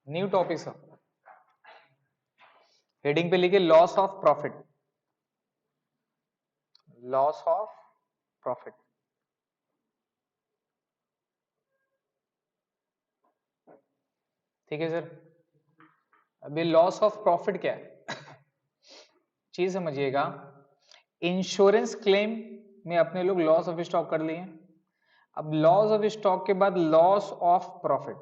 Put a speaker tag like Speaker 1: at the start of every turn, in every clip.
Speaker 1: New topic sir, heading पे लिखिए loss of profit, loss of profit. ठीक है सर। अभी लॉस ऑफ प्रॉफिट क्या है चीज समझिएगा। इंश्योरेंस क्लेम में अपने लोग लॉस ऑफ स्टॉक कर लिए। अब लॉस ऑफ स्टॉक के बाद लॉस ऑफ प्रॉफिट,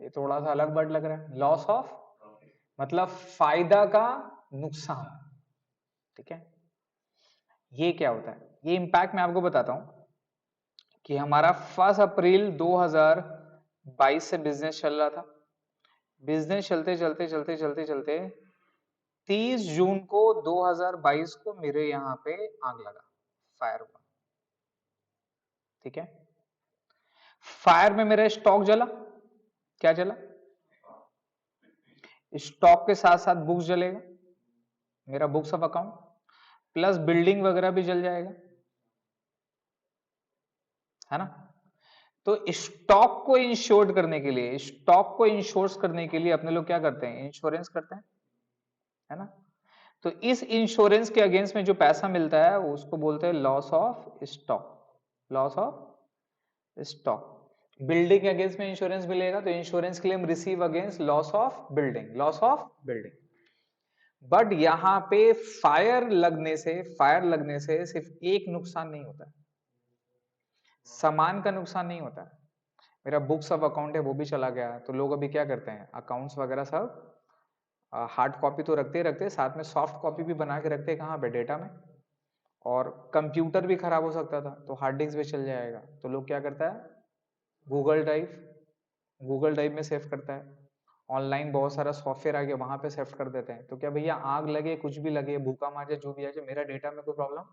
Speaker 1: ये थोड़ा सा अलग वर्ड लग रहा है। लॉस ऑफ मतलब फायदा का नुकसान। ठीक है, ये क्या होता है, ये इंपैक्ट मैं आपको बताता हूं कि हमारा 1 अप्रैल 2022 से बिजनेस चल रहा था। बिजनेस चलते चलते चलते चलते चलते 30 जून को 2022 को मेरे यहां पे आग लगा, फायर हुआ। ठीक है, फायर में मेरा स्टॉक जला। क्या जला? स्टॉक के साथ साथ बुक्स जलेगा, मेरा books of account, plus building वगैरह भी जल जाएगा, है ना। तो स्टॉक को इंश्योर करने के लिए, स्टॉक को इंश्योर करने के लिए अपने लोग क्या करते हैं, इंश्योरेंस करते हैं, है ना। तो इस इंश्योरेंस के अगेंस्ट में जो पैसा मिलता है उसको बोलते हैं loss of stock, loss of stock. Building के अगेंस्ट में इंश्योरेंस मिलेगा तो insurance claim receive against loss of building, loss of building. But यहां पे फायर लगने से सिर्फ एक नुकसान नहीं होता है, सामान का नुकसान नहीं होता है। मेरा बुक्स ऑफ अकाउंट है वो भी चला गया। तो लोग अभी क्या करते हैं, अकाउंट्स वगैरह सब हार्ड कॉपी तो रखते ही रखते, साथ में सॉफ्ट कॉपी भी बना के रखते हैं, कहाँ पे, डेटा में। और कंप्यूटर भी खराब हो सकता था तो हार्ड डिस्क भी चल जाएगा, तो लोग क्या करता है, गूगल ड्राइव, गूगल ड्राइव में सेव करता है। ऑनलाइन बहुत सारा सॉफ्टवेयर आ गया, वहां पे सेव कर देते हैं। तो क्या भैया, आग लगे, कुछ भी लगे, भूखा मार जाए, जो भी आ जाए, मेरा डेटा में कोई प्रॉब्लम,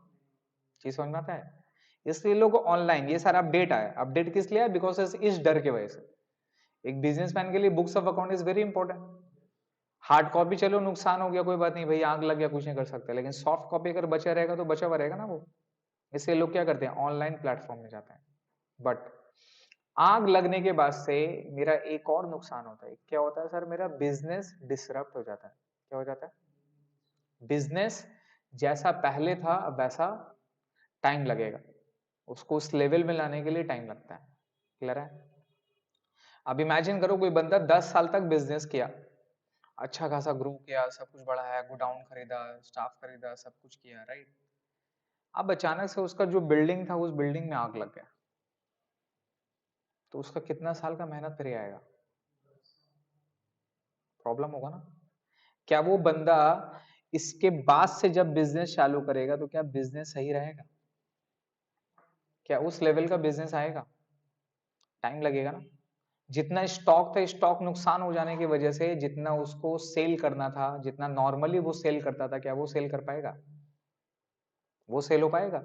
Speaker 1: चीज समझ में आता है। इसलिए लोग ऑनलाइन ये सारा अपडेट आया। अपडेट किस लिए? बिकॉज इस डर की वजह से। एक बिजनेसमैन के लिए books of account is very important. Hard copy चलो नुकसान हो गया, कोई बात नहीं भाई, आग लग गया, कुछ नहीं कर सकते, लेकिन सॉफ्ट कॉपी अगर बचा रहेगा तो बचा हुआ रहेगा ना वो। इसलिए लोग क्या करते हैं, ऑनलाइन प्लेटफॉर्म में जाते हैं। बट आग लगने के बाद से मेरा एक और नुकसान होता है। क्या होता है सर? मेरा बिजनेस डिसरप्ट हो जाता है। क्या हो जाता है? बिजनेस जैसा पहले था वैसा टाइम लगेगा, उसको उस लेवल में लाने के लिए टाइम लगता है। क्लियर है? अब इमेजिन करो कोई बंदा 10 साल तक बिजनेस किया, अच्छा खासा ग्रो किया, सब कुछ बढ़ाया, गोडाउन खरीदा, स्टाफ खरीदा, सब कुछ किया, राइट। अब अचानक से उसका जो बिल्डिंग था उस बिल्डिंग में आग लग गया, तो उसका कितना साल का मेहनत फिर आएगा? प्रॉब्लम होगा ना। क्या वो बंदा इसके बाद से जब बिजनेस चालू करेगा तो क्या बिजनेस सही रहेगा? क्या उस लेवल का बिजनेस आएगा? टाइम लगेगा ना। जितना स्टॉक था, स्टॉक नुकसान हो जाने की वजह से जितना उसको सेल करना था, जितना नॉर्मली वो सेल करता था, क्या वो सेल कर पाएगा? वो सेल हो पाएगा?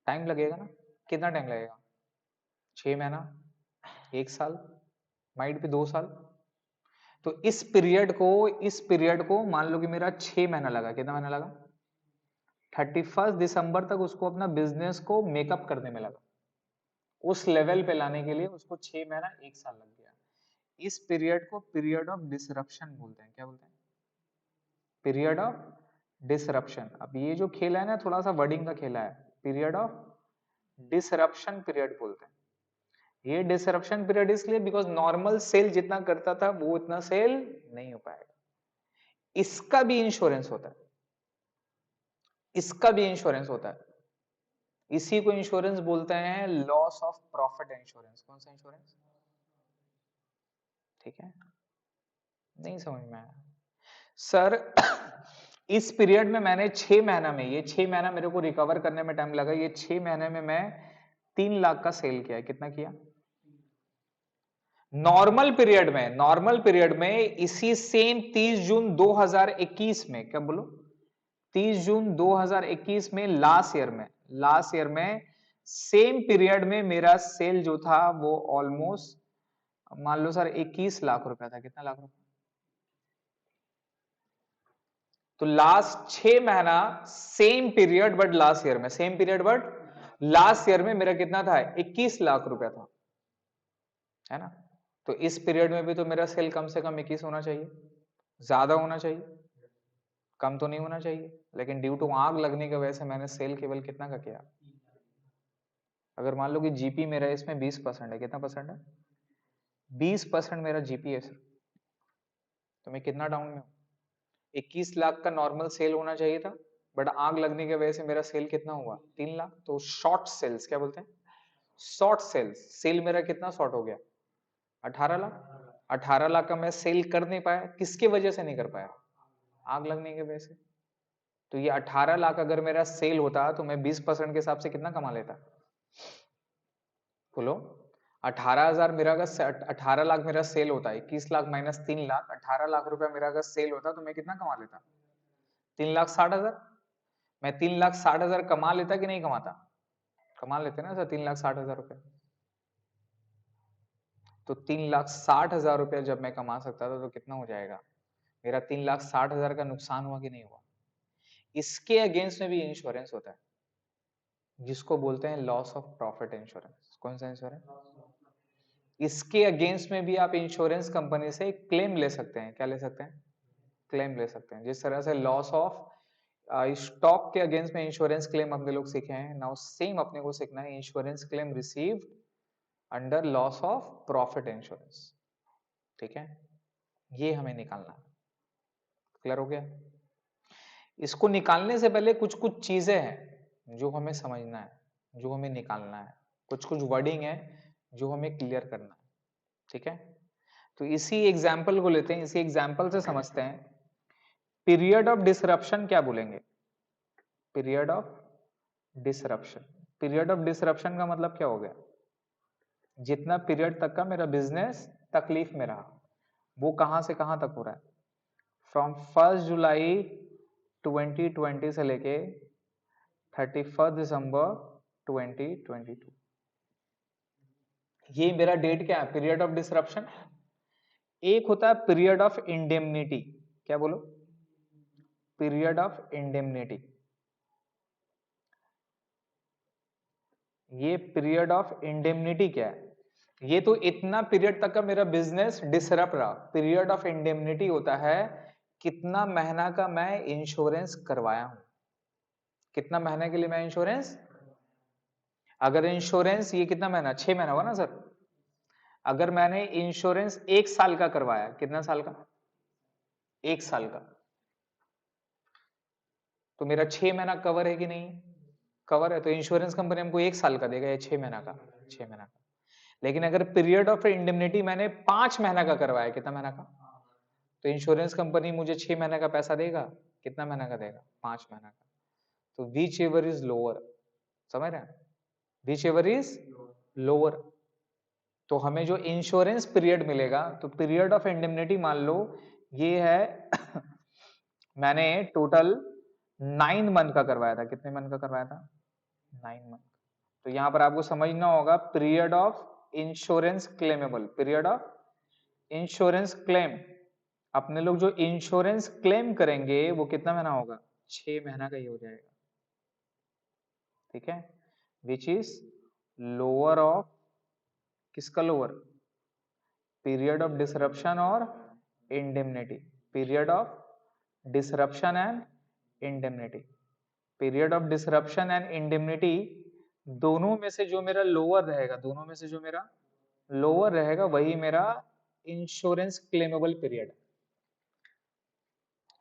Speaker 1: टाइम लगेगा ना। कितना टाइम लगेगा? 6 महीना, 1 साल, माइट भी 2 साल। तो इस पीरियड को मान लो कि मेरा 6 महीना लगा। कितना महीना लगा? 31 दिसंबर तक उसको अपना बिजनेस को मेकअप करने में लगा। उस लेवल पे लाने के लिए उसको 6 महीना, 1 साल लग गया। इस पीरियड को पीरियड ऑफ डिसरप्शन बोलते हैं। क्या बोलते हैं? Period of disruption. अब ये जो खेला है ना, थोड़ा सा वर्डिंग का खेला है। पीरियड ऑफ डिसरप्शन पीरियड बोलते हैं। ये डिसरप्शन पीरियड इसलिए बिकॉज नॉर्मल सेल जितना करता था वो इतना सेल नहीं हो पाएगा। इसका भी इंश्योरेंस होता है, इसका भी इंश्योरेंस होता है। इसी को इंश्योरेंस बोलते हैं लॉस ऑफ प्रॉफिट इंश्योरेंस। कौन सा इंश्योरेंस? ठीक है, नहीं समझ में आया सर? इस पीरियड में मैंने 6 महीना में, ये 6 महीना मेरे को रिकवर करने में टाइम लगा। ये 6 महीने में मैं 3 लाख का सेल किया। कितना किया? नॉर्मल पीरियड में इसी सेम 30 जून 2021 में, क्या बोलो, 30 जून 2021 में, लास्ट ईयर में सेम पीरियड में मेरा सेल जो था वो ऑलमोस्ट मान लो सर 21 लाख रुपया था। कितना लाख रुपया? तो लास्ट 6 महीना same period but last year में, same period but last year में मेरा कितना था? 21 लाख रुपया था, है ना। तो इस पीरियड में भी तो मेरा सेल कम से कम 21 होना चाहिए, ज्यादा होना चाहिए, कम तो नहीं होना चाहिए। लेकिन ड्यू टू आग लगने की वजह से मैंने सेल केवल कितना का किया। अगर मान लो कि जीपी मेरा इसमें 20% है, कितना परसेंट है, 20% मेरा जीपी है सर, तो मैं कितना डाउन में हूँ, 21 लाख का नॉर्मल सेल होना चाहिए था, बट आग लगने की वजह से मेरा सेल कितना हुआ, 3 लाख। तो शॉर्ट सेल्स क्या बोलते हैं, शॉर्ट सेल्स, सेल मेरा कितना शॉर्ट हो गया, 18 लाख। 18 लाख का मैं सेल कर नहीं पाया, किसकी वजह से नहीं कर पाया, आग लगने की वजह से। तो ये 18 लाख अगर मेरा सेल होता तो मैं 20% के हिसाब से कितना कमा लेता, बोलो। 18,000 मेरा अगर 18 लाख मेरा सेल होता है, 21 लाख माइनस 3 लाख, 18 लाख रुपया मेरा अगर सेल होता तो मैं कितना कमा लेता, 3,60,000। मैं 3,60,000 कमा लेता कि नहीं कमाता, कमा लेते ना सर 3,60,000 रुपये। तो 3,60,000 रुपया जब मैं कमा सकता था तो कितना हो जाएगा, मेरा 3,60,000 का नुकसान हुआ कि नहीं हुआ। इसके अगेंस्ट में भी इंश्योरेंस होता है, जिसको बोलते हैं लॉस ऑफ प्रॉफिट इंश्योरेंस। कौन सा इंश्योरेंस, इसके अगेंस्ट में भी आप इंश्योरेंस कंपनी से क्लेम ले सकते हैं। क्या ले सकते हैं, क्लेम ले सकते हैं। जिस तरह से लॉस ऑफ स्टॉक के अगेंस्ट में इंश्योरेंस क्लेम अपने लोग सीखे हैं, नाउ सेम अपने को सीखना है insurance claim received under loss of profit insurance. ठीक है, ये हमें निकालना है। क्लियर हो गया। इसको निकालने से पहले कुछ कुछ चीजें हैं जो हमें समझना है, जो हमें निकालना है, कुछ कुछ वर्डिंग है जो हमें क्लियर करना है। ठीक है, तो इसी एग्जाम्पल को लेते हैं, इसी एग्जाम्पल से समझते हैं पीरियड ऑफ डिसरप्शन क्या बोलेंगे। Period of disruption, period of disruption का मतलब क्या हो गया, जितना पीरियड तक का मेरा बिजनेस तकलीफ में रहा, वो कहां से कहां तक हो रहा है, फ्रॉम 1 जुलाई 2020 से लेके 31 दिसंबर 2022, ये मेरा डेट क्या है, पीरियड ऑफ डिसरप्शन। एक होता है पीरियड ऑफ इंडेमनिटी, क्या बोलो, पीरियड ऑफ इंडेमनिटी। ये पीरियड ऑफ इंडेमनिटी क्या है, ये तो इतना पीरियड तक का मेरा बिजनेस डिसरप्ट रहा। पीरियड ऑफ इंडेमनिटी होता है कितना महीना का मैं इंश्योरेंस करवाया हूं, कितना महीने के लिए मैं इंश्योरेंस, अगर इंश्योरेंस ये कितना महीना, 6 महीना हुआ ना सर, अगर मैंने इंश्योरेंस 1 साल का करवाया, कितना साल का, 1 साल का, तो मेरा 6 महीना कवर है कि नहीं, कवर है। तो इंश्योरेंस कंपनी हमको 1 साल का देगा या 6 महीना का, 6 महीना का। लेकिन अगर पीरियड ऑफ इंडेमनिटी मैंने 5 महीना का करवाया, कितना महीना का, तो इंश्योरेंस कंपनी मुझे 6 महीने का पैसा देगा, कितना महीना का देगा, 5 महीना का। तो विच एवर इज लोअर, समझ रहे हैं, विच एवर इज लोअर। तो हमें जो इंश्योरेंस पीरियड मिलेगा, तो पीरियड ऑफ इंडेमनिटी मान लो ये है मैंने टोटल 9 मंथ का करवाया था, कितने मंथ का करवाया था, 9 मंथ। तो यहां पर आपको समझना होगा period of insurance claimable, period of insurance claim, अपने लोग जो इंश्योरेंस क्लेम करेंगे वो कितना महीना होगा, 6 महीना का ही हो जाएगा। ठीक है, विच इज लोअर ऑफ, किसका लोअर, पीरियड ऑफ डिसरप्शन और indemnity, period of disruption and indemnity. Period of disruption and indemnity दोनों में से जो मेरा लोअर रहेगा, दोनों में से जो मेरा लोअर रहेगा वही मेरा इंश्योरेंस क्लेमेबल पीरियड।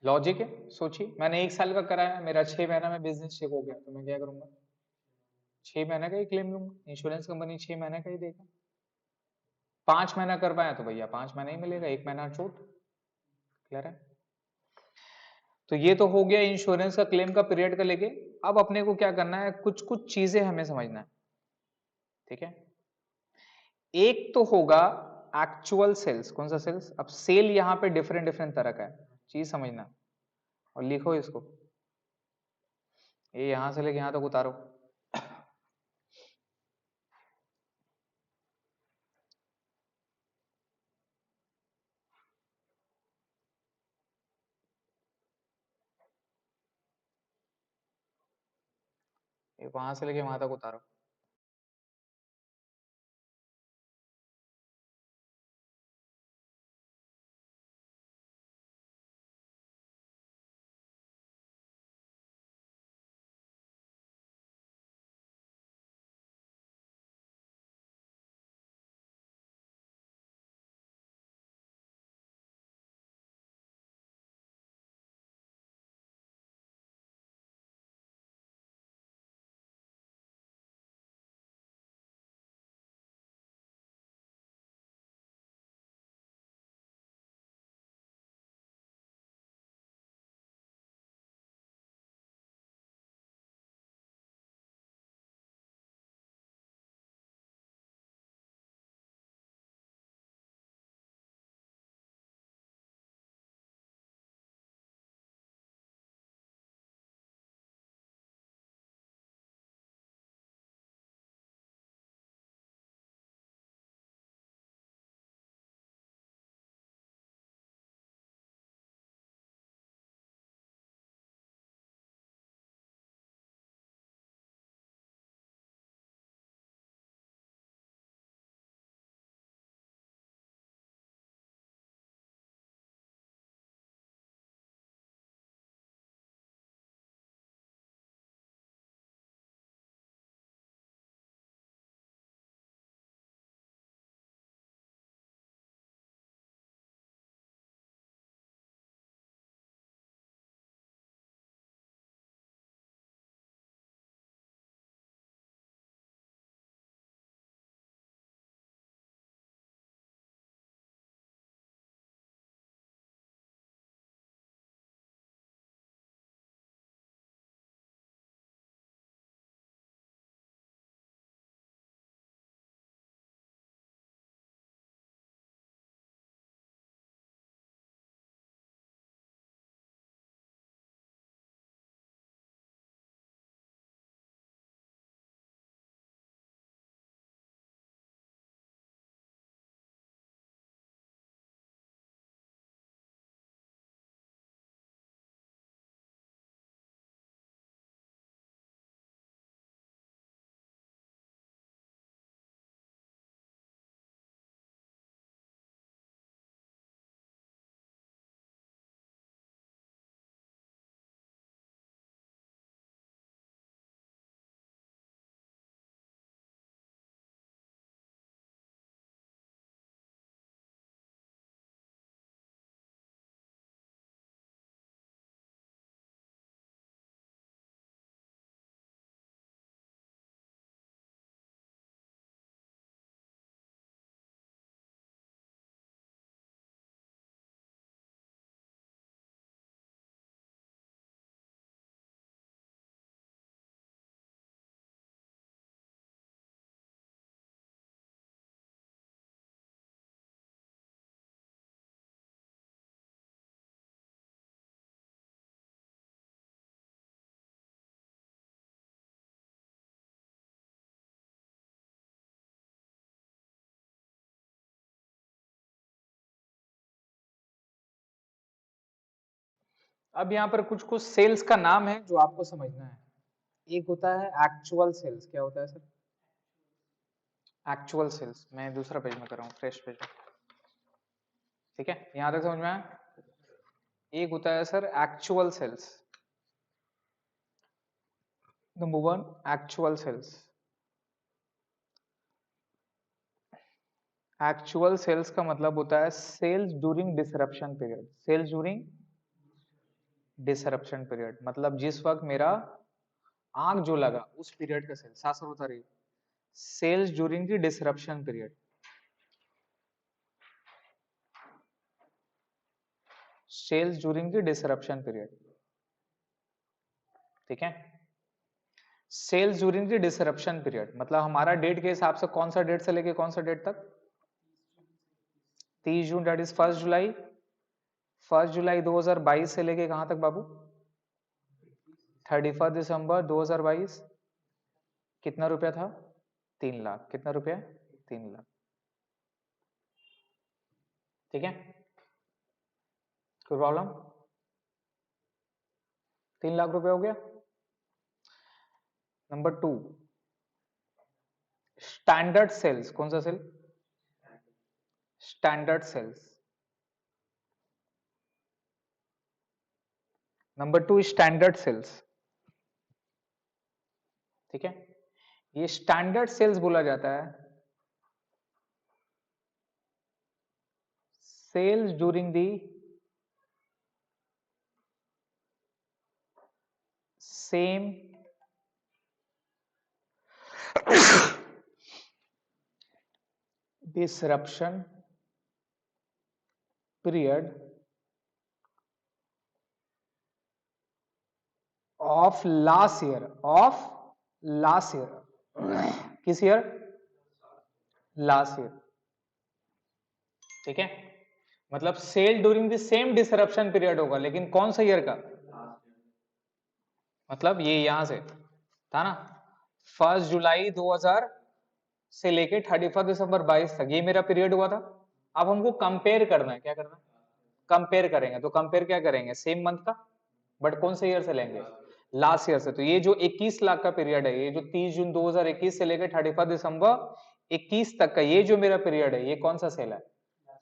Speaker 1: लॉजिक है, सोचिए मैंने 1 साल का कराया, मेरा 6 महीना में बिजनेस चेक हो गया, तो मैं क्या करूंगा, 6 महीने का ही क्लेम लूंगा, इंश्योरेंस कंपनी 6 महीने का ही देगा। 5 महीना कर पाया तो भैया 5 महीना ही मिलेगा, 1 महीना छूट। क्लियर है। तो ये तो हो गया इंश्योरेंस का क्लेम का पीरियड का लेके। अब अपने को क्या करना है, कुछ कुछ चीजें हमें समझना है। ठीक है, एक तो होगा एक्चुअल सेल्स, कौन सा सेल्स, अब सेल यहां पे डिफरेंट डिफरेंट तरह का है, चीज समझना और लिखो इसको, ये यहां से लेके यहां तक उतारो। ये वहां से लेके वहां तक उतारो। अब यहाँ पर कुछ कुछ सेल्स का नाम है जो आपको समझना है। एक होता है एक्चुअल सेल्स। क्या होता है सर? Actual sales. मैं दूसरा पेज में कर रहा हूँ, फ्रेश पेज में। ठीक है, यहां तक समझ में आया? एक होता है sir actual sales. Number one, actual sales. Actual sales का मतलब होता है sales during disruption period. Sales during disruption period मतलब जिस वक्त मेरा आग जो लगा उस पीरियड का सेल्स। साथ होता रही sales during the disruption period. Sales during the disruption period. ठीक है, sales during the disruption period मतलब हमारा डेट के हिसाब से कौन सा डेट से लेके कौन सा डेट तक? 30 जून, दैट इज 1 जुलाई। 1 जुलाई 2022 से लेके कहां तक बाबू? 31 दिसंबर 2022। कितना रुपया था? 3 लाख। कितना रुपया? 3 लाख। ठीक है, कोई प्रॉब्लम? 3 लाख रुपया हो गया। Number two, standard sales. कौन सा sale? Standard sales. Number two, standard sales. ठीक है, ये स्टैंडर्ड सेल्स बोला जाता है sales during the same disruption period of last year किस ईयर? Last year. ठीक है, मतलब sale during the same disruption period होगा लेकिन कौन सा ईयर का? मतलब ये यहां से था ना 1 जुलाई 2000 से लेके 31 दिसंबर 22 तक, ये मेरा पीरियड हुआ था। अब हमको कंपेयर करना है। क्या करना है? कंपेयर करेंगे। तो कंपेयर क्या करेंगे? सेम मंथ का, बट कौन से ईयर से लेंगे? लास्ट ईयर से। तो ये जो 21 लाख का पीरियड है, ये जो 30 जून 2021 से लेकर 31 दिसंबर 21 तक का ये जो मेरा पीरियड है, ये कौन सा सेल है?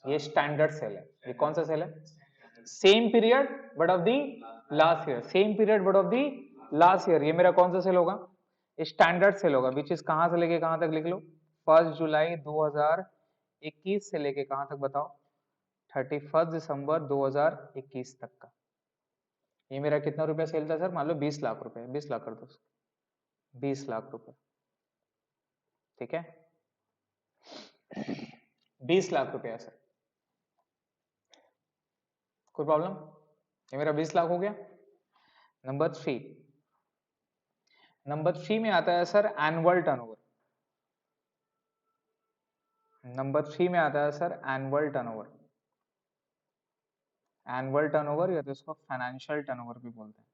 Speaker 1: ये स्टैंडर्ड सेल है। ये कौन सा सेल है? Same period but of the last year. Same period but of the last year. ये मेरा कौन सा सेल होगा? स्टैंडर्ड सेल होगा। विच इज कहां से लेके कहां तक लिख लो? 1 जुलाई 2021 से लेके कहां तक बताओ? 31 दिसंबर 2021 तक का। ये मेरा कितना रुपया सेल था सर? मान लो 20 लाख रुपए। 20 लाख कर दो, 20 लाख रुपए। ठीक है, 20 लाख रुपया सर। कोई प्रॉब्लम? ये मेरा 20 लाख हो गया। नंबर थ्री, नंबर थ्री में आता है sir annual turnover. Number three में आता है sir annual turnover. Annual turnover या तो इसको फाइनेंशियल टर्नओवर भी बोलते हैं।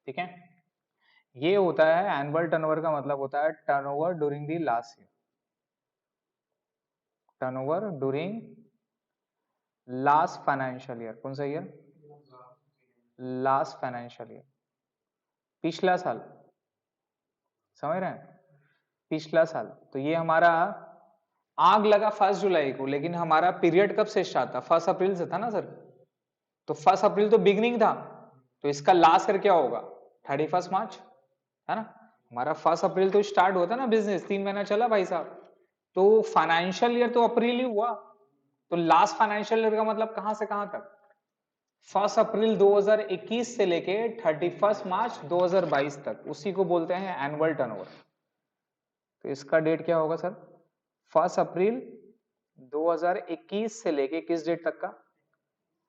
Speaker 1: ठीक है, ये होता है एनुअल टर्नओवर का मतलब होता है turnover during the last year. Turnover during last financial year. कौन सा ईयर? लास्ट फाइनेंशियल ईयर, पिछला साल। समझ रहे हैं? पिछला साल। तो ये हमारा आग लगा 1 जुलाई को, लेकिन हमारा पीरियड कब से स्टार्ट था? 1 अप्रैल से था ना सर। तो 1 अप्रैल तो बिगनिंग था, तो इसका लास्ट ईयर क्या होगा? 31 मार्च, है ना। हमारा 1 अप्रैल तो स्टार्ट होता ना बिजनेस, 3 महीना चला भाई साहब। तो फाइनेंशियल ईयर तो अप्रैल ही हुआ। तो लास्ट फाइनेंशियल ईयर का मतलब कहां से कहां तक? 1 अप्रैल 2021 से लेके 31 मार्च 2022 तक, उसी को बोलते हैं एनुअल टर्नओवर। तो इसका डेट क्या होगा सर? 1 अप्रैल 2021 से लेके किस डेट तक का?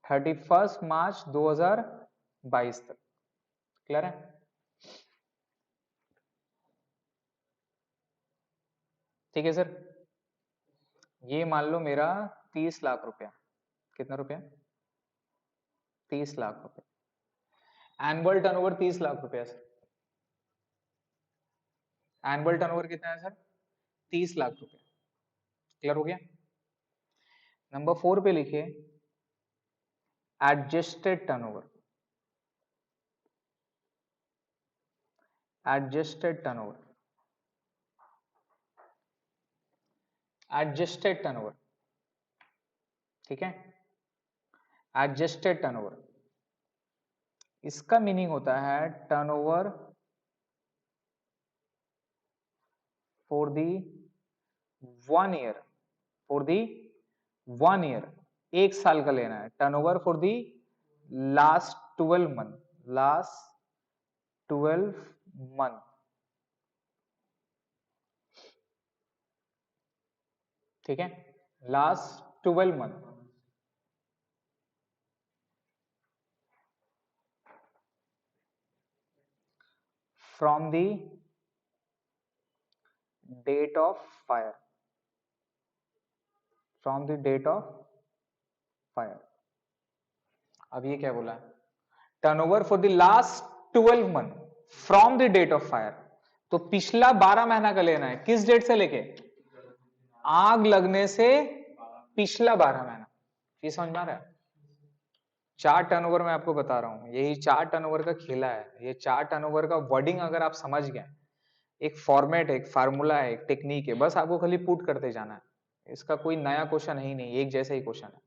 Speaker 1: 31 मार्च 2022 तक। क्लियर है? ठीक है सर, ये मान लो मेरा 30 लाख रुपया। कितना रुपया? 30 लाख रुपया। एनुअल टर्नओवर 30 लाख रुपया सर। एनुअल टर्नओवर कितना है सर? 30 लाख रुपया। क्लियर हो गया? नंबर 4 पे लिखिए adjusted turnover, adjusted turnover, adjusted turnover, ठीक है। एडजस्टेड टर्नओवर, इसका मीनिंग होता है turnover for the 1 year, for the 1 year, 1 साल का लेना है। Turnover for the last 12 month, last 12 month, ठीक है, last 12 month, from the date of fire, from the date of fire. अब ये क्या बोला, turnover for the last 12 month from the date of fire, तो पिछला 12 महीना का लेना है, किस डेट से लेके, आग लगने से पिछला 12 महीना। ये समझ में आ रहा है। 4 टर्नओवर मैं आपको बता रहा हूं, यही 4 टर्नओवर का खेला है। ये 4 टर्नओवर का वर्डिंग अगर आप समझ गए, एक फॉर्मेट है, एक फार्मूला है, एक टेक्निक है, बस आपको खाली पुट करते जाना है। इसका कोई नया क्वेश्चन है ही नहीं, एक जैसा ही क्वेश्चन है।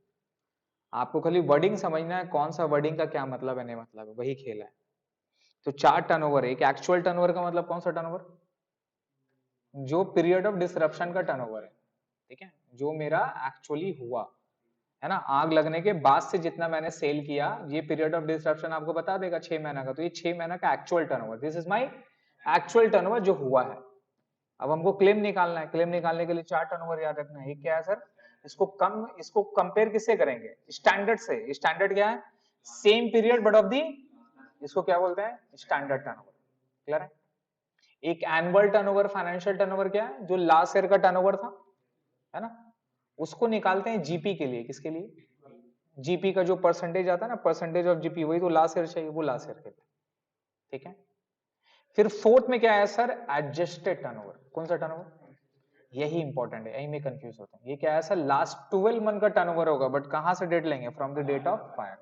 Speaker 1: आपको खाली वर्डिंग समझना है, कौन सा वर्डिंग का क्या मतलब है, नहीं मतलब है, वही खेल है। तो 4 टर्नओवर है। एक एक्चुअल टर्नओवर का मतलब कौन सा टर्नओवर, जो पीरियड ऑफ डिसरप्शन का टर्नओवर है, ठीक है, जो मेरा एक्चुअली हुआ है ना, आग लगने के बाद से जितना मैंने सेल किया, ये पीरियड ऑफ डिसरप्शन आपको बता देगा 6 महीना का। तो ये 6 महीना का actual turnover, this is my actual turnover जो हुआ है। अब हमको क्लेम निकालना है, क्लेम निकालने के लिए 4 टर्नओवर याद रखना है। ये क्या है सर, इसको कंपेयर किससे करेंगे, स्टैंडर्ड से। स्टैंडर्ड क्या है, same period but of the, इसको क्या बोलते हैं, स्टैंडर्ड टर्नओवर। क्लियर है। एक एनुअल टर्नओवर, फाइनेंशियल टर्नओवर क्या है, जो लास्ट ईयर का टर्नओवर था, है ना, उसको निकालते हैं जीपी के लिए। किसके लिए, जीपी का जो परसेंटेज आता है ना, परसेंटेज ऑफ जीपी, वही तो लास्ट ईयर चाहिए, वो लास्ट ईयर के लिए, ठीक है। फिर फोर्थ में क्या है सर, एडजस्टेड टर्नओवर। कौन सा टर्नओवर, यही इंपॉर्टेंट है, यही में कंफ्यूज होते हैं। ये क्या है सर, लास्ट 12 मंथ का टर्नओवर होगा, बट कहां से डेट लेंगे, from the date of fire.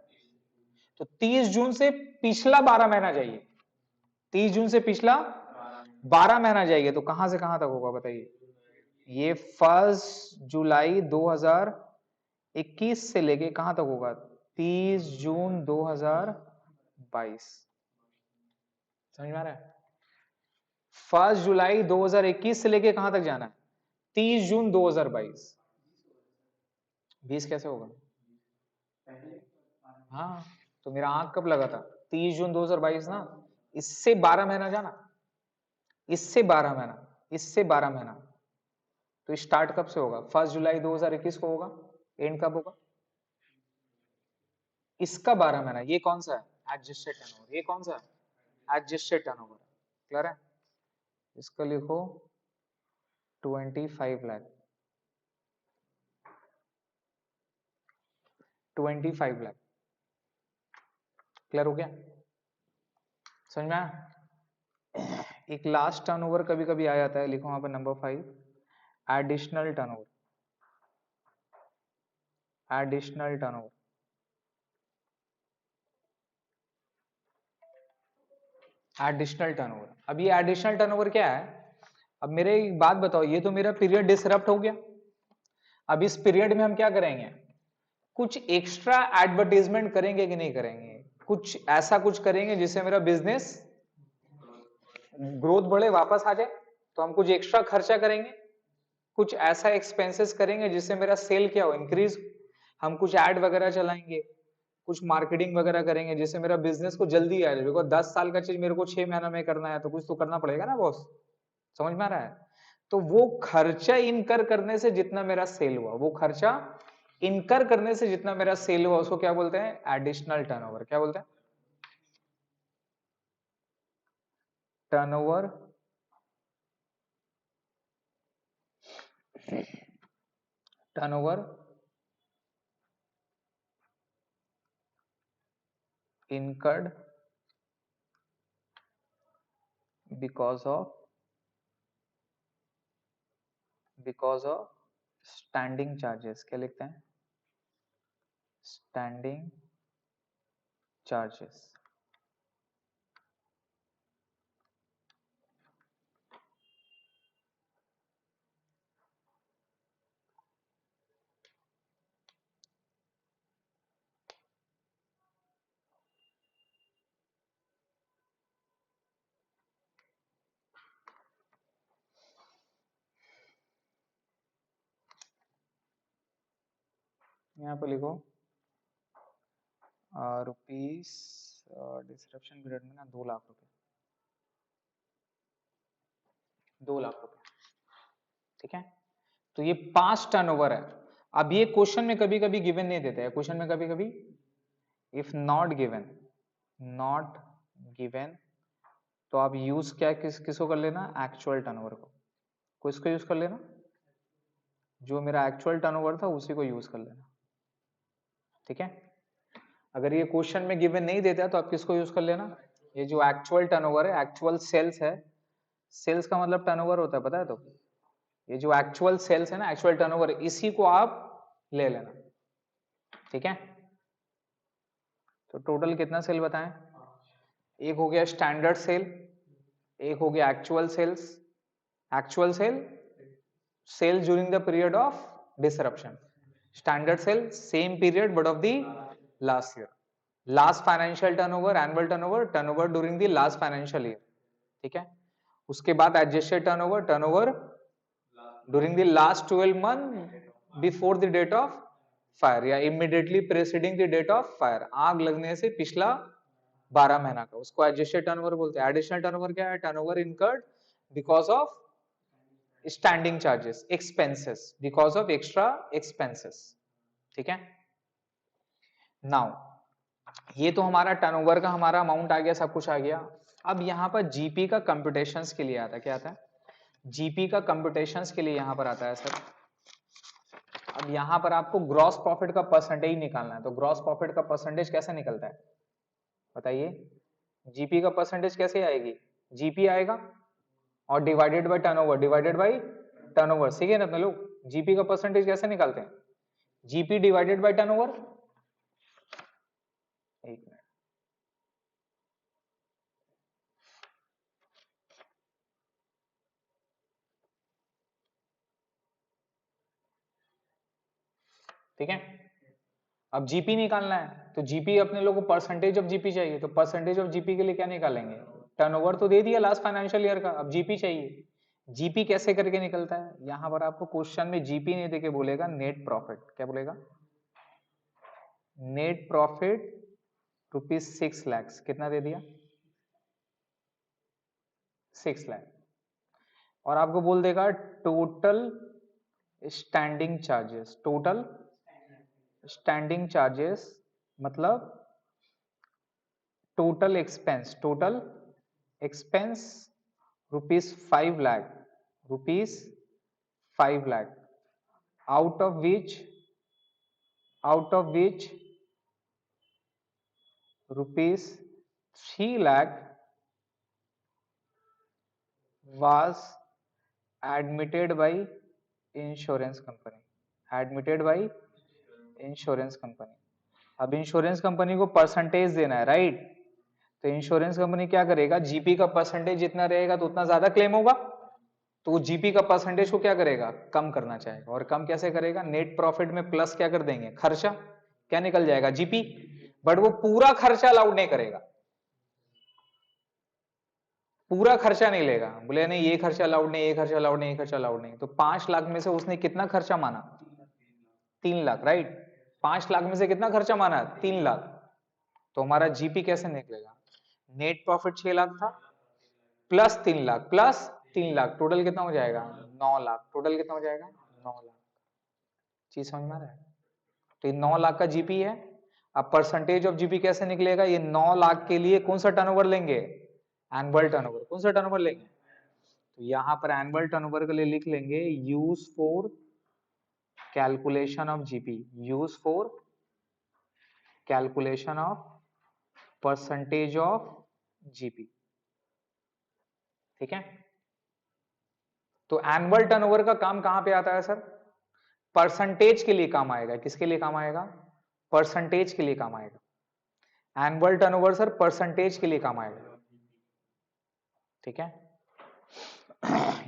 Speaker 1: तो 30 जून से पिछला 12 महीना जाइए, 30 जून से पिछला 12 महीना जाइए, तो कहां से कहां तक होगा बताइए। ये 1 जुलाई 2021 से लेके कहां तक होगा, 30 जून 2022। समझ में आ रहा है। 1 जुलाई 2021 से लेके कहां तक जाना है, 30 जून 2022। 20 कैसे होगा, हाँ, तो मेरा आंख कब लगा था, 30 जून 2022 ना, इससे 12 महीना जाना, इससे 12 महीना, इससे 12 महीना। तो स्टार्ट कब से होगा, 1 जुलाई 2021 को होगा, एंड कब होगा, इसका 12 महीना। ये कौन सा है, एडजस्टेड टर्नओवर। ये कौन सा है, एडजस्टेड टर्नओवर। क्लियर है। इसको लिखो 25 लाख, 25 लाख। क्लियर हो गया, समझ में आया। एक लास्ट टर्नओवर कभी कभी आ जाता है, लिखो वहां पर number 5, additional turnover, additional turnover, additional turnover. अब ये एडिशनल टर्नओवर क्या है, अब मेरे एक बात बताओ, ये तो मेरा पीरियड डिसरप्ट हो गया। अब इस पीरियड में हम क्या करेंगे, कुछ एक्स्ट्रा एडवर्टीजमेंट करेंगे कि नहीं करेंगे, कुछ ऐसा कुछ करेंगे जिससे मेरा बिजनेस ग्रोथ बढ़े, वापस आ जाए। तो हम कुछ एक्स्ट्रा खर्चा करेंगे, कुछ ऐसा एक्सपेंसेस करेंगे जिससे मेरा सेल क्या हो, इंक्रीज। हम कुछ ऐड वगैरह चलाएंगे, कुछ मार्केटिंग वगैरह करेंगे जिससे मेरा बिजनेस को जल्दी आ जाए। बिकॉज 10 साल का चीज मेरे को 6 महीना में करना है, तो कुछ तो करना पड़ेगा ना बॉस। समझ में आ रहा है। तो वो खर्चा इनकर करने से जितना मेरा सेल हुआ, वो खर्चा इनकर करने से जितना मेरा सेल हुआ, उसको क्या बोलते हैं, एडिशनल टर्नओवर। क्या बोलते हैं, turnover turnover incurred because of standing charges. क्या लिखते हैं, स्टैंडिंग चार्जेस। यहाँ पे लिखो रुपीस डिस्क्रिप्शन पीरियड में ना 2 लाख रुपए, 2 लाख रुपए, ठीक है। तो ये 5 टर्नओवर है। अब ये क्वेश्चन में कभी कभी गिवन नहीं देते हैं, क्वेश्चन में कभी कभी if not given, not given, तो आप यूज क्या किसको कर लेना, एक्चुअल टर्नओवर को, किसको यूज कर लेना, जो मेरा एक्चुअल टर्नओवर था उसी को यूज कर लेना, ठीक है। अगर ये क्वेश्चन में गिवन नहीं देता तो आप किसको यूज कर लेना, ये जो एक्चुअल टर्नओवर है, एक्चुअल सेल्स है, सेल्स का मतलब टर्नओवर होता है, पता है। तो ये जो एक्चुअल सेल्स है ना, एक्चुअल टर्नओवर, इसी को आप ले लेना, ठीक है। तो टोटल कितना सेल बताएं, एक हो गया स्टैंडर्ड सेल, एक हो गया actual sales, actual sale sale during the period of disruption, standard sale same period but of the last year, last financial turnover, annual turnover, turnover during the last financial year, ठीक है। उसके बाद adjusted turnover, turnover during the last 12 month before the date of fire या immediately preceding the date of fire, आग लगने से पिछला 12 महीना का, उसको एडजस्टेड टर्नओवर बोलते हैं। एडिशनल टर्नओवर क्या है, turnover incurred because of standing charges, expenses, because of extra expenses, ठीक है। नाउ ये तो हमारा टर्नओवर का हमारा अमाउंट आ गया, सब कुछ आ गया। अब यहाँ पर जीपी का कंप्यूटेशंस के लिए आता है, क्या आता है, जीपी का कंप्यूटेशंस के लिए यहाँ पर आता है सर। अब यहाँ पर आपको ग्रॉस प्रॉफिट का परसेंटेज निकालना है, तो ग्रॉस प्रॉफिट का परसेंटेज कैसे निकलता है बताइए, जीपी का परसेंटेज कैसे आएगी, जीपी आएगा और divided by turnover, divided by turnover, ठीक है ना अपने लोग। जीपी का परसेंटेज कैसे निकालते हैं, जीपी डिवाइडेड बाय टर्नओवर, एक मिनट, ठीक है। अब जीपी निकालना है, तो जीपी अपने लोगों को परसेंटेज ऑफ जीपी चाहिए, तो परसेंटेज ऑफ जीपी के लिए क्या निकालेंगे, टर्नओवर तो दे दिया लास्ट फाइनेंशियल ईयर का, अब जीपी चाहिए। जीपी कैसे करके निकलता है, यहां पर आपको क्वेश्चन में जीपी नहीं देके बोलेगा नेट प्रॉफिट, क्या बोलेगा, नेट प्रॉफिट ₹6 लाख, कितना दे दिया, 6 लाख, और आपको बोल देगा total standing charges, total standing charges मतलब total expense, total expense ₹5 lakh, ₹5 lakh, out of which ₹3 lakh was admitted by insurance company, admitted by insurance company. अब इंश्योरेंस कंपनी को परसेंटेज देना है, राइट, तो इंश्योरेंस कंपनी क्या करेगा, जीपी का परसेंटेज जितना रहेगा तो उतना ज्यादा क्लेम होगा, तो वो जीपी का परसेंटेज को क्या करेगा, कम करना चाहेगा, और कम कैसे करेगा, नेट प्रॉफिट में प्लस क्या कर देंगे, खर्चा, क्या निकल जाएगा, जीपी, बट वो पूरा खर्चा अलाउड नहीं करेगा, पूरा खर्चा नहीं लेगा, बोले नहीं ये खर्चा अलाउड नहीं, ये खर्चा अलाउड नहीं, ये खर्चा अलाउड नहीं, तो 5 लाख में से उसने कितना खर्चा माना, 3 लाख, राइट, 5 लाख में से कितना खर्चा माना, 3 लाख, तो हमारा जीपी कैसे निकलेगा, नेट प्रॉफिट 6 लाख था plus 3 lakh plus 3 lakh, total कितना हो जाएगा, 9 लाख, टोटल कितना हो जाएगा, 9 लाख, चीज समझ में आ रहा है। तो ये 9 लाख का जीपी है। अब परसेंटेज ऑफ जीपी कैसे निकलेगा, ये 9 लाख के लिए कौन सा टर्नओवर लेंगे, एनुअल टर्नओवर, कौन सा टर्नओवर लेंगे, तो यहां पर एनुअल टर्नओवर के लिए लिख लेंगे use for calculation of GP, use for calculation of percentage of GP, ठीक है। तो एनुअल टर्नओवर का काम कहां पे आता है सर, परसेंटेज के लिए काम आएगा, किसके लिए काम आएगा, परसेंटेज के लिए काम आएगा। एनुअल टर्नओवर सर परसेंटेज के लिए काम आएगा, ठीक है।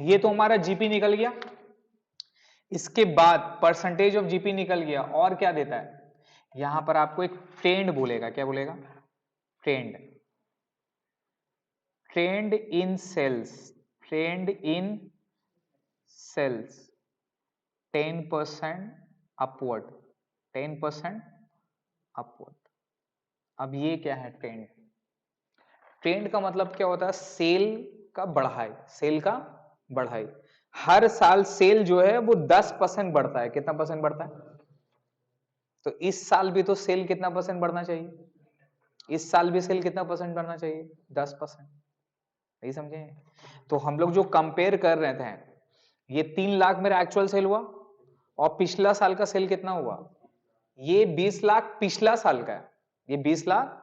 Speaker 1: ये तो हमारा जीपी निकल गया। इसके बाद परसेंटेज ऑफ जीपी निकल गया, और क्या देता है, यहां पर आपको एक ट्रेंड बोलेगा, क्या बोलेगा, ट्रेंड, ट्रेंड इन सेल्स, ट्रेंड इन सेल्स 10% अपवर्ड, 10% अपवर्ड। अब ये क्या है ट्रेंड, ट्रेंड का मतलब क्या होता है, सेल का बढ़ाई, सेल का बढ़ाई। हर साल सेल जो है वो 10% बढ़ता है, कितना परसेंट बढ़ता है, तो इस साल भी तो सेल कितना परसेंट बढ़ना चाहिए, इस साल भी सेल कितना परसेंट बढ़ना चाहिए, 10%। नहीं समझे, तो हम लोग जो कंपेयर कर रहे थे, ये 3 लाख मेरा एक्चुअल सेल हुआ, और पिछला साल का सेल कितना हुआ, ये 20 लाख पिछला साल का है, ये 20 लाख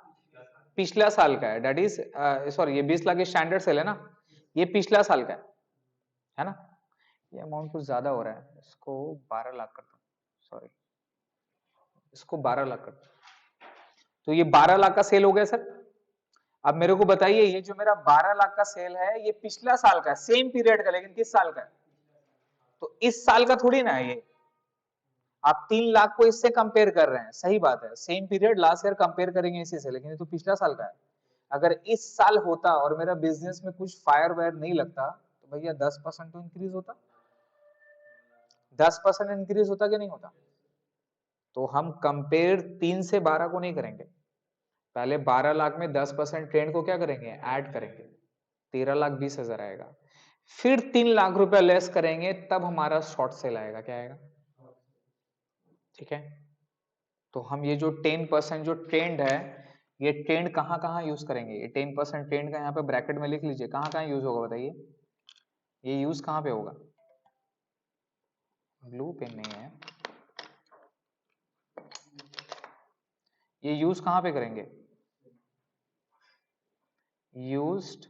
Speaker 1: पिछला साल का है, डेट इज सॉरी, ये 20 लाख स्टैंडर्ड सेल है ना, ये पिछला साल का है ना। ये अमाउंट कुछ ज्यादा हो रहा है, इसको 12 लाख कर दो, सॉरी इसको 12 लाख कर दो, तो ये 12 लाख का सेल हो गया सर। अब मेरे को बताइए, ये जो मेरा 12 लाख का सेल है, ये पिछला साल का, सेम पीरियड का, लेकिन किस साल का है, तो इस साल का थोड़ी ना है ये। आप 3 लाख को इससे कंपेयर कर रहे हैं, सही बात है, same period last year compare करेंगे इसी से, लेकिन ये तो पिछला साल का है। अगर इस साल होता और मेरा बिजनेस में कुछ फायर वायर नहीं लगता, तो भैया 10% तो इंक्रीज होता, 10% इंक्रीज होता कि नहीं होता। तो हम कंपेयर 3 से 12 को नहीं करेंगे, पहले 12 लाख में 10% ट्रेंड को क्या करेंगे, ऐड करेंगे, 13,20,000 आएगा, फिर 3 लाख रुपया लेस करेंगे, तब हमारा शॉर्ट सेल आएगा, क्या आएगा, ठीक है। तो हम ये जो 10% जो ट्रेंड है, ये ट्रेंड कहां कहां यूज करेंगे, ये 10% ट्रेंड का यहाँ पे ब्रैकेट में लिख लीजिए, कहां कहां यूज होगा बताइए, ये यूज कहां पे होगा, ब्लू पेन नहीं है, ये यूज कहां पे करेंगे, यूज्ड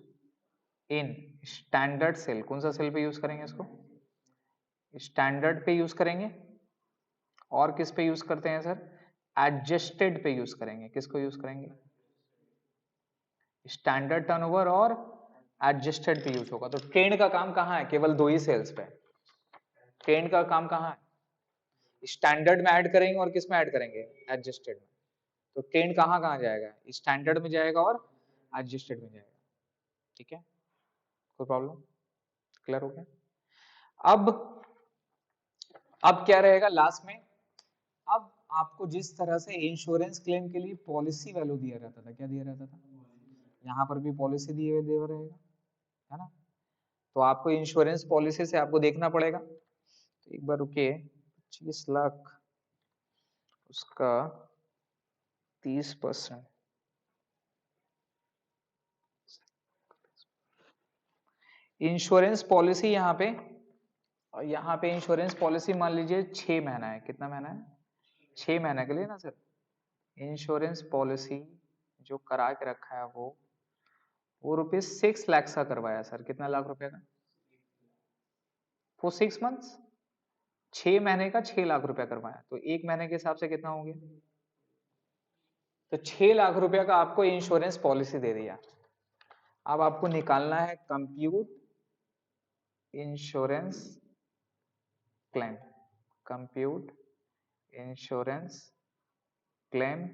Speaker 1: इन स्टैंडर्ड सेल, कौन सा सेल पे यूज करेंगे इसको, स्टैंडर्ड पे यूज करेंगे, और किस पे यूज करते हैं सर, एडजस्टेड पे यूज करेंगे, किसको यूज करेंगे, स्टैंडर्ड टर्नओवर और एडजस्टेड पे यूज होगा। तो ट्रेंड का काम कहां है, केवल 2 ही सेल्स पे, ट्रेंड का काम कहां है, स्टैंडर्ड में ऐड करेंगे और किस में ऐड करेंगे, एडजस्टेड में। तो ट्रेंड कहां कहां जाएगा, स्टैंडर्ड में जाएगा और एडजस्टेड में जाएगा, ठीक है, कोई प्रॉब्लम, क्लियर हो गया। अब क्या रहेगा लास्ट में, अब आपको जिस तरह से इंश्योरेंस क्लेम के लिए पॉलिसी वैल्यू दिया रहता था, क्या दिया रहता था, यहाँ पर भी पॉलिसी दिए हुए रहेगा, है ना। तो आपको इंश्योरेंस पॉलिसी से आपको देखना पड़ेगा, तो एक बार रुकिए, 25 लाख उसका 30%, इंश्योरेंस पॉलिसी यहाँ पे, और यहाँ पे इंश्योरेंस पॉलिसी मान लीजिए 6 महीना है, कितना महीना है, 6 महीने के लिए ना सर। इंश्योरेंस पॉलिसी जो करा के रखा है वो रुपीज 6 लाख का करवाया सर, कितना लाख रुपए का, फॉर 6 मंथ्स, 6 महीने का 6 लाख रुपया करवाया, तो एक महीने के हिसाब से कितना हो गया, तो 6 लाख रुपया का आपको इंश्योरेंस पॉलिसी दे दिया। अब आपको निकालना है compute insurance claim, compute insurance claim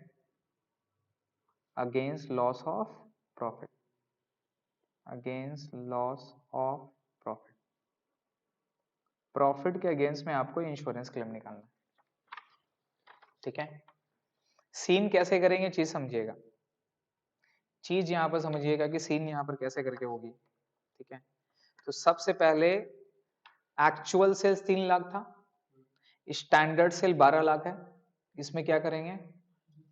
Speaker 1: against loss of profit, against loss of profit, profit के अगेंस्ट में आपको इंश्योरेंस क्लेम निकालना है, ठीक है। सीन कैसे करेंगे चीज समझिएगा, चीज यहां पर समझिएगा कि सीन यहां पर कैसे करके होगी, ठीक है। तो सबसे पहले एक्चुअल सेल्स 3 लाख था, स्टैंडर्ड सेल 12 लाख है, इसमें क्या करेंगे,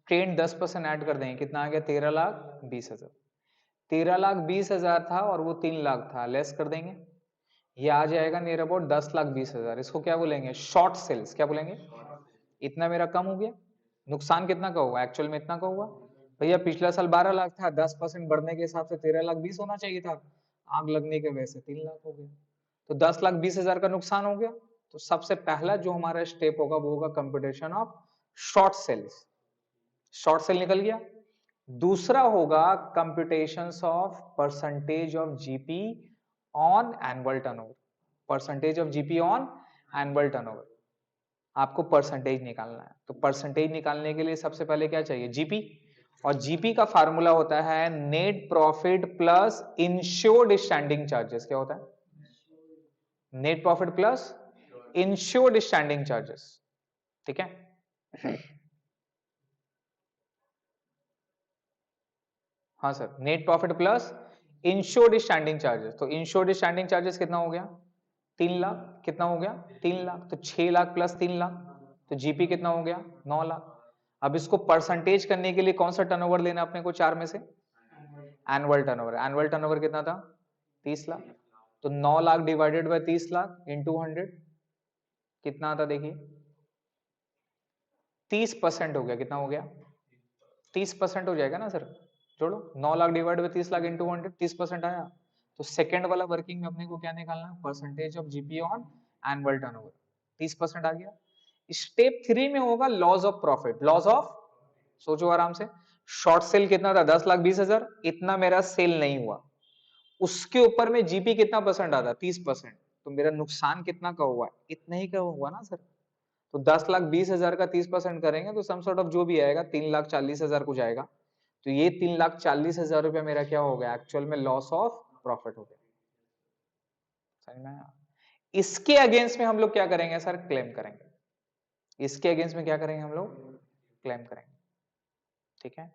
Speaker 1: ट्रेंड 10% ऐड कर देंगे, कितना आ गया, 13,20,000, 13,20,000 था और वो 3 लाख था, लेस कर देंगे, ये आ जाएगा नियर अबाउट 10,20,000, इसको क्या बोलेंगे, शॉर्ट सेल्स, क्या बोलेंगे, इतना मेरा कम हो गया, नुकसान कितना का हुआ, एक्चुअल में इतना का हुआ, भैया पिछला साल 12 लाख था, 10% बढ़ने के हिसाब से 13,20,000 होना चाहिए था, आग लगने के वजह से 3 लाख हो गया, तो 10,20,000 का नुकसान हो गया। तो सबसे पहला जो हमारा स्टेप होगा वो होगा computation of short sales, short sale निकल गया, दूसरा होगा computations of percentage of GP on annual turnover, percentage of GP on annual turnover. आपको परसेंटेज निकालना है, तो परसेंटेज निकालने के लिए सबसे पहले क्या चाहिए, जीपी, और जीपी का फार्मूला होता है net profit plus insured standing charges. क्या होता है, net profit plus insured standing charges. ठीक है, हाँ sir, net profit plus insured standing charges. तो इंश्योर्ड स्टैंडिंग चार्जेस कितना हो गया, 3 लाख। कितना हो गया, 3 लाख। तो 6 लाख प्लस 3 लाख, तो जीपी कितना हो गया, 9 लाख। अब इसको परसेंटेज करने के लिए कौन सा टर्नओवर लेना अपने को, चार में से एनुअल टर्नओवर। एनुअल टर्नओवर कितना था, 30 लाख। तो 9 lakh divided by 30 lakh into 100 कितना आता देखिए, 30% हो गया। कितना हो गया, 30% हो जाएगा ना सर। जोड़ो, 9 lakh divide by 30 lakh into 100, 30% आया। तो सेकंड वाला वर्किंग में अपने को क्या निकालना, percentage of GP on annual turnover, 30% आ गया। स्टेप 3 में होगा loss of profit, loss of, सोचो आराम से, शॉर्ट सेल कितना था, 10,20,000, इतना मेरा सेल नहीं हुआ, उसके ऊपर में जीपी कितना परसेंट आता, 30%। तो मेरा नुकसान कितना का हुआ, इतना ही का हुआ ना सर। तो 10,20,000 का 30% करेंगे तो सम सॉर्ट ऑफ जो भी आएगा 3,40,000 कुछ आएगा। तो ये 3,40,000 रुपया मेरा क्या हो गया, एक्चुअल में लॉस ऑफ प्रॉफिट हो गया। समझ में आया? इसके अगेंस्ट में हम लोग क्या करेंगे सर, क्लेम करेंगे। इसके अगेंस्ट में क्या करेंगे हम लोग, क्लेम करेंगे। ठीक है,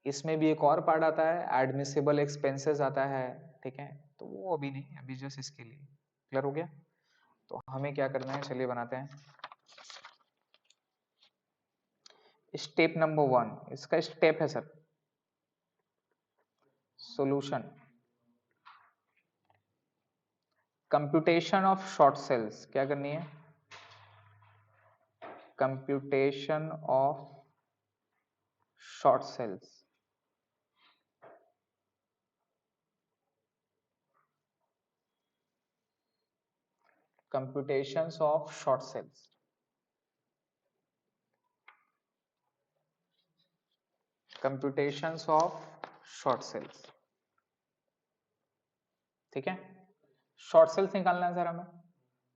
Speaker 1: इसमें भी एक और पार्ट आता है, एडमिसिबल एक्सपेंसेस आता है। ठीक है, तो वो अभी नहीं, अभी जस्ट इसके लिए क्लियर हो गया। तो हमें क्या करना है, चलिए बनाते हैं। स्टेप नंबर 1, इसका स्टेप है sir solution, computation of short sales. क्या करनी है, computation of short sales. computations of short sales, computations of short sales। ठीक है, शॉर्ट सेल्स निकालना है सर हमें।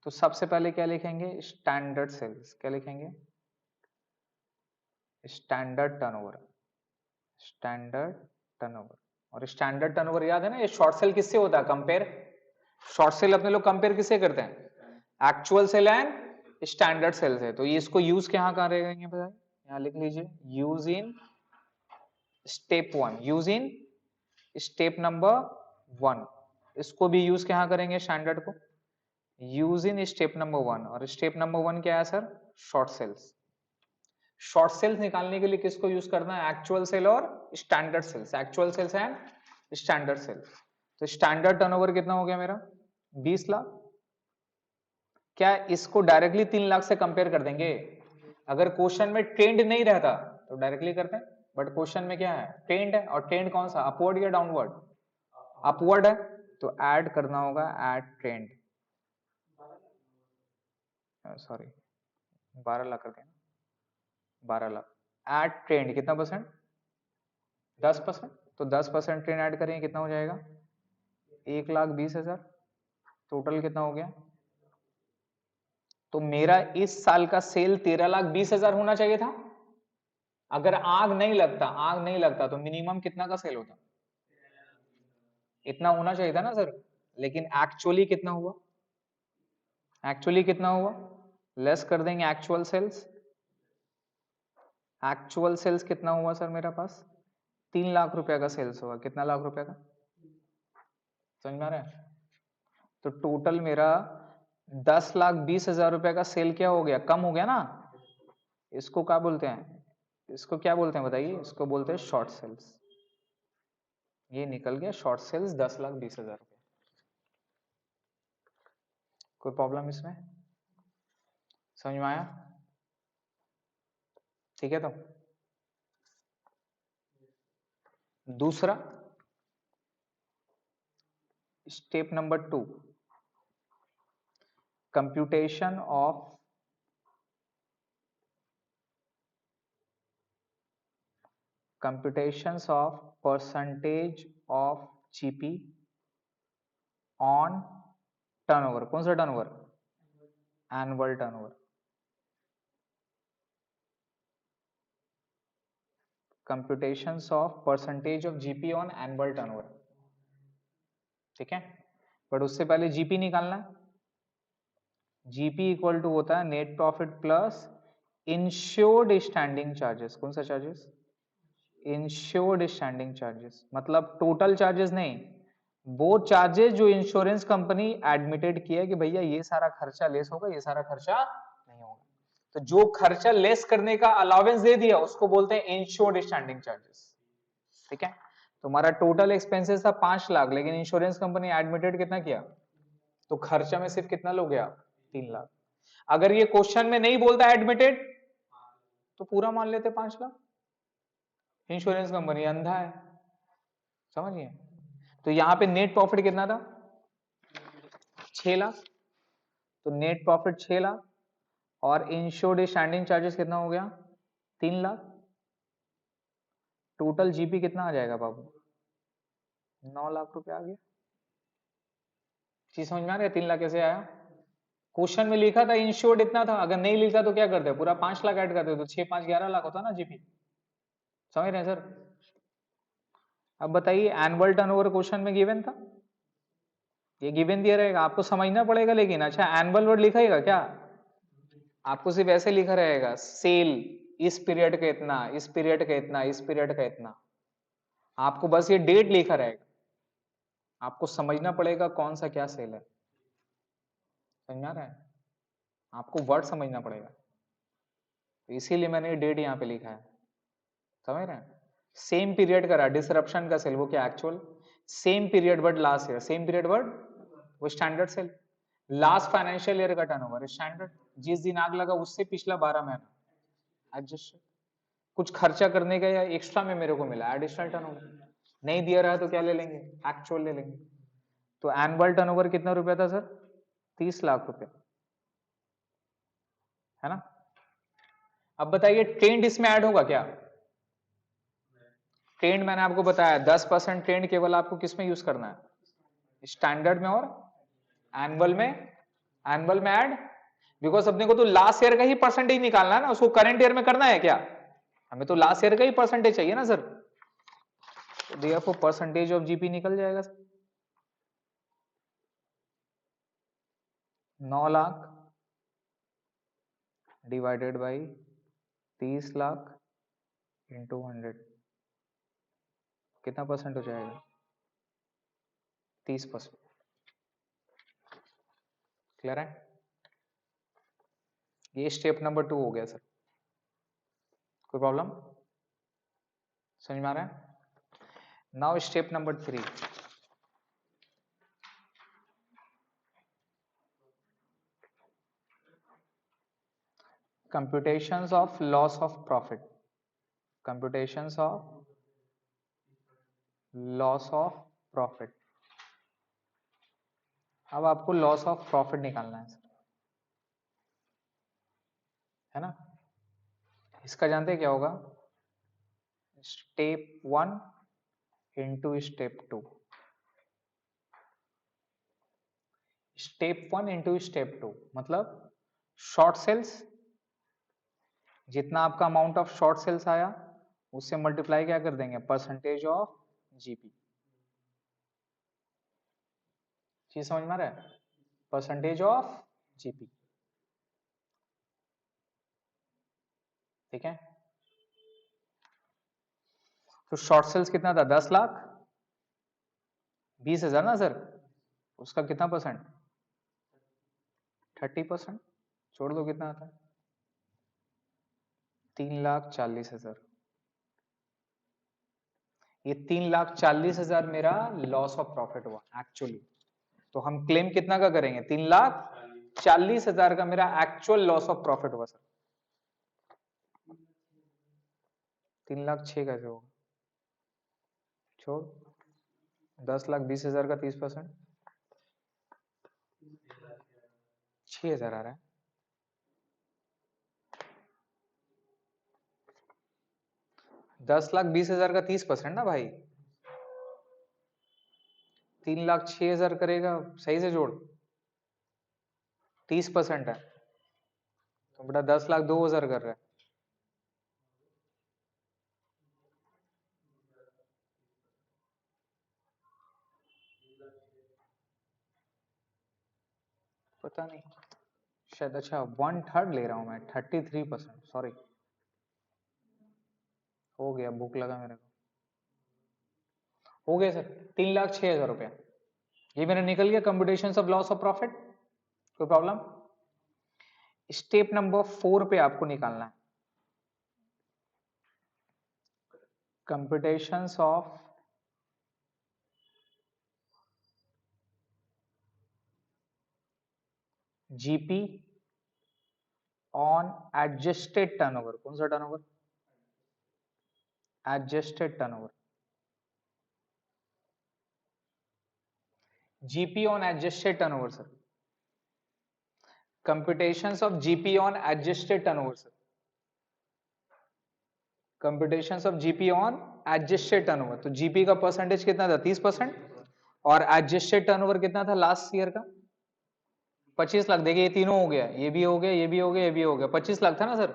Speaker 1: तो सबसे पहले क्या लिखेंगे, स्टैंडर्ड सेल्स। क्या लिखेंगे, स्टैंडर्ड टर्नओवर, स्टैंडर्ड टर्नओवर। और स्टैंडर्ड टर्नओवर याद है ना, ये शॉर्ट सेल किससे होता है, कंपेयर। शॉर्ट सेल अपने लोग कंपेयर किससे करते हैं, actual sale and standard sale से। तो ये इसको यूज कहाँ कहाँ रहेंगे बताइए, यहाँ लिख लीजिए, use in step 1, use in step number 1। इसको भी यूज कहाँ करेंगे, स्टैंडर्ड को यूज इन स्टेप नंबर 1। और स्टेप नंबर 1 क्या है sir, short sales. Short sales निकालने के लिए किसको यूज करना है, एक्चुअल सेल और standard sales, actual sales and standard sales. तो स्टैंडर्ड टर्नओवर कितना हो गया मेरा, 20 लाख। क्या इसको डायरेक्टली 3 लाख से कंपेयर कर देंगे, अगर क्वेश्चन में ट्रेंड नहीं रहता तो डायरेक्टली करते हैं, बट क्वेश्चन में क्या है, ट्रेंड है। और ट्रेंड कौन सा, अपवर्ड या डाउनवर्ड, अपवर्ड है। तो ऐड करना होगा, ऐड ट्रेंड, सॉरी 12 लाख करते हैं, 12 लाख। ऐड ट्रेंड कितना परसेंट, 10%। तो 10% ट्रेंड ऐड करेंगे, कितना हो जाएगा, 1,20,000। टोटल कितना हो गया, तो मेरा इस साल का सेल 13,20,000 होना चाहिए था। अगर आग नहीं लगता, आग नहीं लगता तो मिनिमम कितना का सेल होता, इतना होना चाहिए था ना सर। लेकिन एक्चुअली कितना हुआ, एक्चुअली कितना हुआ, लेस कर देंगे एक्चुअल सेल्स। एक्चुअल सेल्स कितना हुआ सर मेरा पास, 3 लाख रुपए का सेल्स हुआ। कितना लाख रुपए का, समझ में आ रहा है। तो टोटल मेरा 10,20,000 रुपए का सेल क्या हो गया, कम हो गया ना। इसको क्या बोलते हैं, इसको क्या बोलते हैं बताइए, इसको बोलते हैं शॉर्ट सेल्स। ये निकल गया शॉर्ट सेल्स 10,20,000 रुपए। कोई प्रॉब्लम इसमें, समझ में आया, ठीक है। तो दूसरा step number 2, computation computations of percentage of GP on turnover. कौन सा turnover? Annual turnover. computations of percentage of GP on annual turnover. ठीक है, बट उससे पहले जीपी निकालना है. जीपी इक्वल टू होता है net profit plus insured standing charges. कौन सा चार्जेस? Insured standing charges. मतलब टोटल चार्जेस नहीं, वो चार्जेस जो इंश्योरेंस कंपनी एडमिटेड किया कि भैया ये सारा खर्चा लेस होगा, ये सारा खर्चा नहीं होगा. तो जो खर्चा लेस करने का अलाउंस दे दिया उसको बोलते हैं इंश्योर्ड स्टैंडिंग चार्जेस. ठीक है, तुम्हारा टोटल एक्सपेंसेस था 5 लाख, लेकिन इंश्योरेंस कंपनी एडमिटेड कितना किया? तो खर्चा में सिर्फ कितना लोग गया? 3 लाख. अगर ये क्वेश्चन में नहीं बोलता एडमिटेड तो पूरा मान लेते 5 लाख. इंश्योरेंस कंपनी अंधा है, समझिए. तो यहां पे नेट प्रॉफिट कितना था? 6 लाख. तो नेट प्रॉफिट 6 लाख और इंश्योर्ड स्टैंडिंग चार्जेस कितना हो गया? 3 लाख. टोटल जीपी कितना आ जाएगा बाबू? 9 लाख रुपए आ गया. चीज समझ में आ रही है? 3 लाख कैसे आया? क्वेश्चन में लिखा था इंश्योर्ड इतना था, अगर नहीं लिखा तो क्या करते? पूरा 5 लाख ऐड करते, तो 6 5 11 लाख होता ना जीपी. समझ रहे हैं सर? अब बताइए, एनुअल टर्नओवर क्वेश्चन में गिवन था, ये गिवन दिया रहेगा, आपको समझना पड़ेगा. लेकिन अच्छा, एनुअल वर्ड लिखाएगा क्या? आपको सिर्फ ऐसे लिखा रहेगा, सेल इस पीरियड का इतना, इस पीरियड का इतना, इस पीरियड का इतना. आपको बस ये डेट लिखा रहेगा, आपको समझना पड़ेगा कौन सा क्या सेल है. समझ आ रहा है? आपको वर्ड समझना पड़ेगा, इसीलिए मैंने डेट यहां पे लिखा है. समझ रहे हैं? सेम पीरियड का रहा, डिसरप्शन का सेल वो क्या? Actual. Same period but last year, same period but वो standard sale. Last financial year का टर्नओवर स्टैंडर्ड, जिस दिन आग लगा उससे पिछला 12 महीना एडजस्ट. कुछ खर्चा करने का या एक्स्ट्रा में मेरे को मिला, एडिशनल टर्नओवर. नहीं दिया रहा तो क्या ले लेंगे? एक्चुअल ले लेंगे. तो एनुअल टर्नओवर कितना रुपया था सर? 30 लाख रुपए, है ना. अब बताइए, ट्रेंड इसमें ऐड होगा क्या? ट्रेंड मैंने आपको बताया 10% ट्रेंड केवल आपको किस में यूज करना है? स्टैंडर्ड में और एनुअल में. एनुअल में ऐड, बिकॉज अपने को तो लास्ट ईयर का ही परसेंटेज निकालना है ना, उसको करंट ईयर में करना है क्या? हमें तो लास्ट ईयर का ही परसेंटेज चाहिए ना सर. तो देयरफॉर परसेंटेज ऑफ जीपी निकल जाएगा sir. 9 lakh divided by 30 lakh into 100, कितना परसेंट हो जाएगा? 30%. क्लियर है? ये स्टेप नंबर 2 हो गया सर. कोई प्रॉब्लम समझ में आ रहा है? Now step number 3. computations of loss of profit. computations of loss of profit. अब आपको लॉस ऑफ प्रॉफिट निकालना है सर, है ना. इसका जानते हैं क्या होगा? Step 1 into step 2. Step 1 into step 2 मतलब शॉर्ट सेल्स, जितना आपका अमाउंट ऑफ शॉर्ट सेल्स आया उससे मल्टीप्लाई क्या कर देंगे? Percentage of GP. चीज समझ में आ रहा है? Percentage of GP. ठीक है, तो शॉर्ट सेल्स कितना था? 10 लाख, 20,000 ना सर. उसका कितना परसेंट? 30%. छोड़ दो, कितना आता है? 3,40,000. ये 3,40,000 मेरा लॉस ऑफ प्रॉफिट हुआ एक्चुअली. तो हम क्लेम कितना का करेंगे? 3,40,000 का मेरा एक्चुअल लॉस ऑफ प्रॉफिट हुआ सर. 3,06,000 कैसे होगा? छोड़, 10,20,000 का 30%, 6,000 आ रहा है. 10,20,000 का 30% ना भाई, 3,06,000 करेगा, सही से जोड़, 30% है तो बेटा 10,02,000 कर रहा है। पता नहीं शायद, अच्छा 1/3 ले रहा हूं मैं, 33%, सॉरी, हो गया, भूख लगा मेरे को, हो गया सर, 3,06,000 रुपया, ये मेरा निकल गया computation of loss of profit. कोई प्रॉब्लम? स्टेप नंबर 4 पे आपको निकालना है computation of GP on adjusted turnover. कौन सा turnover? Adjusted turnover. GP on adjusted turnover sir, computations of GP on adjusted turnover sir, computations of GP on adjusted turnover. तो GP का percentage कितना था? 30%, और एडजस्टेड टर्नओवर कितना था last year का? 25 लाख। देखिए ये तीनों हो गया, ये भी हो गया, ये भी हो गया, ये भी हो गया, 25 लाख था ना सर।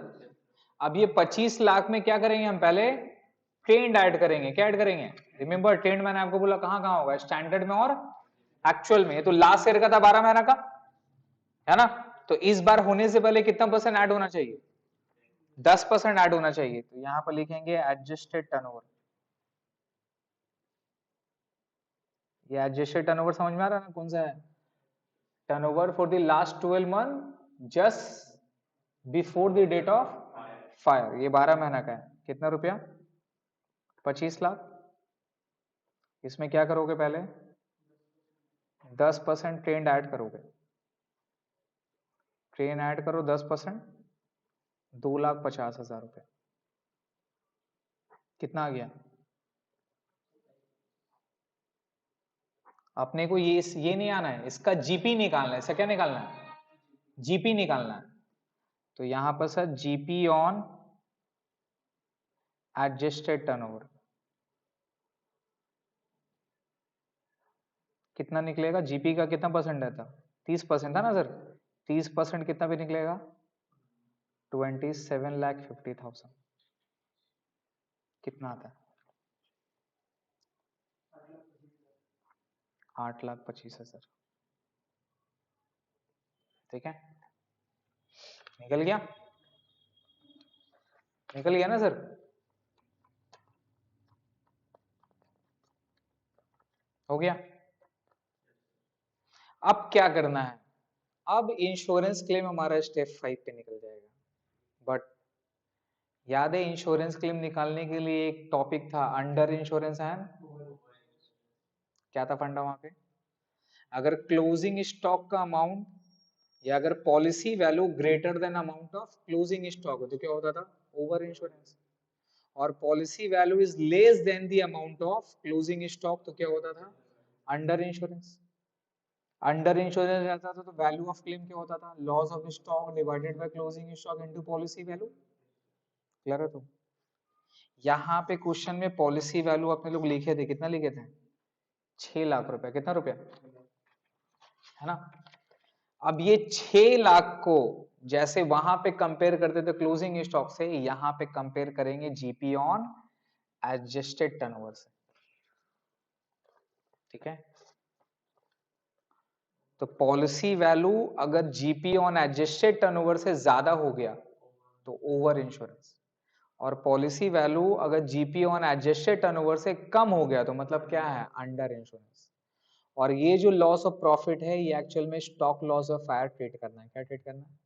Speaker 1: अब ये 25 लाख में क्या करेंगे हम? पहले ट्रेंड ऐड करेंगे। क्या ऐड करेंगे? रिमेंबर ट्रेंड मैंने आपको बोला कहां कहां होगा, स्टैंडर्ड में और एक्चुअल में। ये तो लास्ट ईयर का था 12 महीना का, है ना। तो इस बार होने से पहले कितना परसेंट ऐड होना चाहिए? 10% ऐड होना चाहिए। तो यहां पर लिखेंगे एडजस्टेड टर्नओवर। ये एडजस्टेड टर्नओवर समझ में आ रहा है ना कौन सा है? Turnover for the last 12 month just before the date of fire. ये 12 महीना का है। कितना रुपया? 25 लाख। इसमें क्या करोगे? पहले 10% ट्रेंड ऐड करोगे। ट्रेन ऐड करो 10%, 2,50,000 रुपए। कितना आ गया? अपने को ये नहीं आना है, इसका जीपी निकालना है। इसका क्या निकालना है? जीपी निकालना है। तो यहां पर sir GP on adjusted turnover कितना निकलेगा? जीपी का कितना परसेंट रहता? 30% था ना सर। 30% कितना भी निकलेगा? 27,50,000। कितना आता है? 8,25,000। ठीक है, निकल गया, निकल गया ना सर। हो गया। अब क्या करना है? अब इंश्योरेंस क्लेम हमारा स्टेप 5 पे निकल जाएगा। बट याद है इंश्योरेंस क्लेम निकालने के लिए एक टॉपिक था अंडर इंश्योरेंस एंड, क्या था फंडा वहां पे? अगर क्लोजिंग स्टॉक का अमाउंट या अगर policy value greater than amount of closing stock तो क्या होता था? Over insurance. और policy value is less than the amount of closing stock तो क्या होता था? Under insurance. अंडर इंश्योरेंस रहता था तो वैल्यू ऑफ क्लेम क्या होता था? Loss of stock divided by closing stock into policy value. Clear है? तो यहाँ पे क्वेश्चन में पॉलिसी वैल्यू अपने लोग लिखे थे, कितना लिखे थे? 6 लाख रुपया। कितना रुपया है ना? अब ये 6 लाख को जैसे वहां पे कंपेयर करते थे क्लोजिंग स्टॉक से, यहां पे कंपेयर करेंगे जीपी ऑन एडजस्टेड टर्नओवर से। ठीक है, तो पॉलिसी वैल्यू अगर जीपी ऑन एडजस्टेड टर्नओवर से ज्यादा हो गया तो ओवर इंश्योरेंस, और पॉलिसी वैल्यू अगर जीपी ऑन एडजस्टेड टर्नओवर से कम हो गया तो मतलब क्या है? Under insurance. और ये जो लॉस ऑफ प्रॉफिट है ये एक्चुअल में stock loss of fire treat करना है। क्या ट्रीट करना है?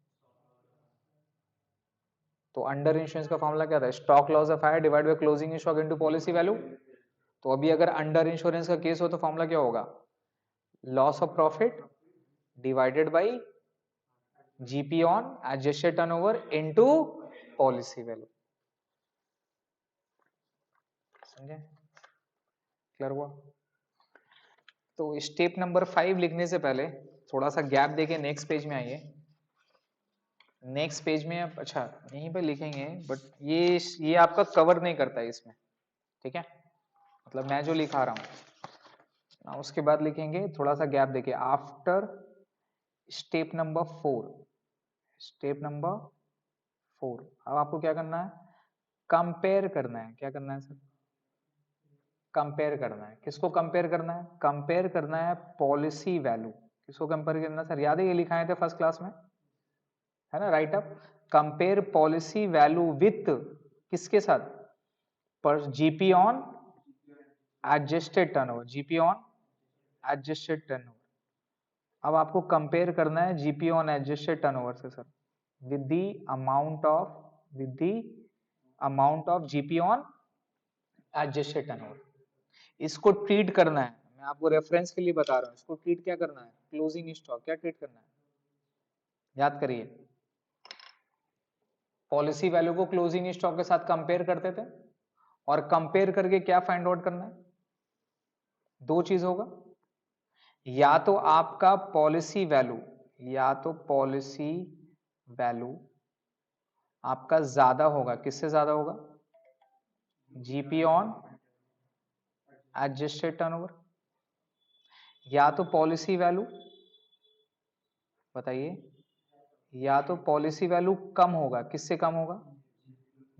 Speaker 1: तो अंडर इंश्योरेंस का फॉर्मूला क्या था? Stock loss of fire divide by closing stock into policy value. तो अभी अगर अंडर इंश्योरेंस का केस हो तो फॉर्मूला क्या होगा? Loss of profit divided by GP on adjusted turnover into policy value. समझे? क्लियर हुआ? तो स्टेप नंबर 5 लिखने से पहले थोड़ा सा गैप देके नेक्स्ट पेज में आइए। नेक्स्ट पेज में आप अच्छा यहीं पे लिखेंगे, बट ये आपका कवर नहीं करता है इसमें, ठीक है, मतलब मैं जो लिखा रहा हूँ उसके बाद लिखेंगे, थोड़ा सा गैप देखिए, after step number 4, step number 4 अब आपको क्या करना है, कंपेयर करना है, क्या करना है सर, कंपेयर करना है, किसको कंपेयर करना है, कंपेयर करना है पॉलिसी वैल्यू, किसको कंपेयर करना है सर, याद है ये लिखाए थे फर्स्ट क्लास में, है ना, right up, compare policy value with किसके साथ, पर GP on adjusted turnover, GP on adjusted turnover, अब आपको कंपेयर करना है जीपी ऑन एडजस्टेड टर्नओवर से sir, with the amount of, with the amount of GP on adjusted turnover, इसको treat करना है, मैं आपको रेफरेंस के लिए बता रहा हूं, इसको ट्रीट क्या करना है, क्लोजिंग स्टॉक, क्या ट्रीट करना है, याद करिए, पॉलिसी वैल्यू को क्लोजिंग स्टॉक के साथ कंपेयर करते थे, और कंपेयर करके क्या फाइंड आउट करना है, दो चीज होगा, या तो आपका पॉलिसी वैल्यू, या तो पॉलिसी वैल्यू आपका ज्यादा होगा, किससे ज्यादा होगा, जीपी ऑन एडजस्टेड टर्नओवर, या तो पॉलिसी वैल्यू, बताइए, या तो पॉलिसी वैल्यू कम होगा, किससे कम होगा,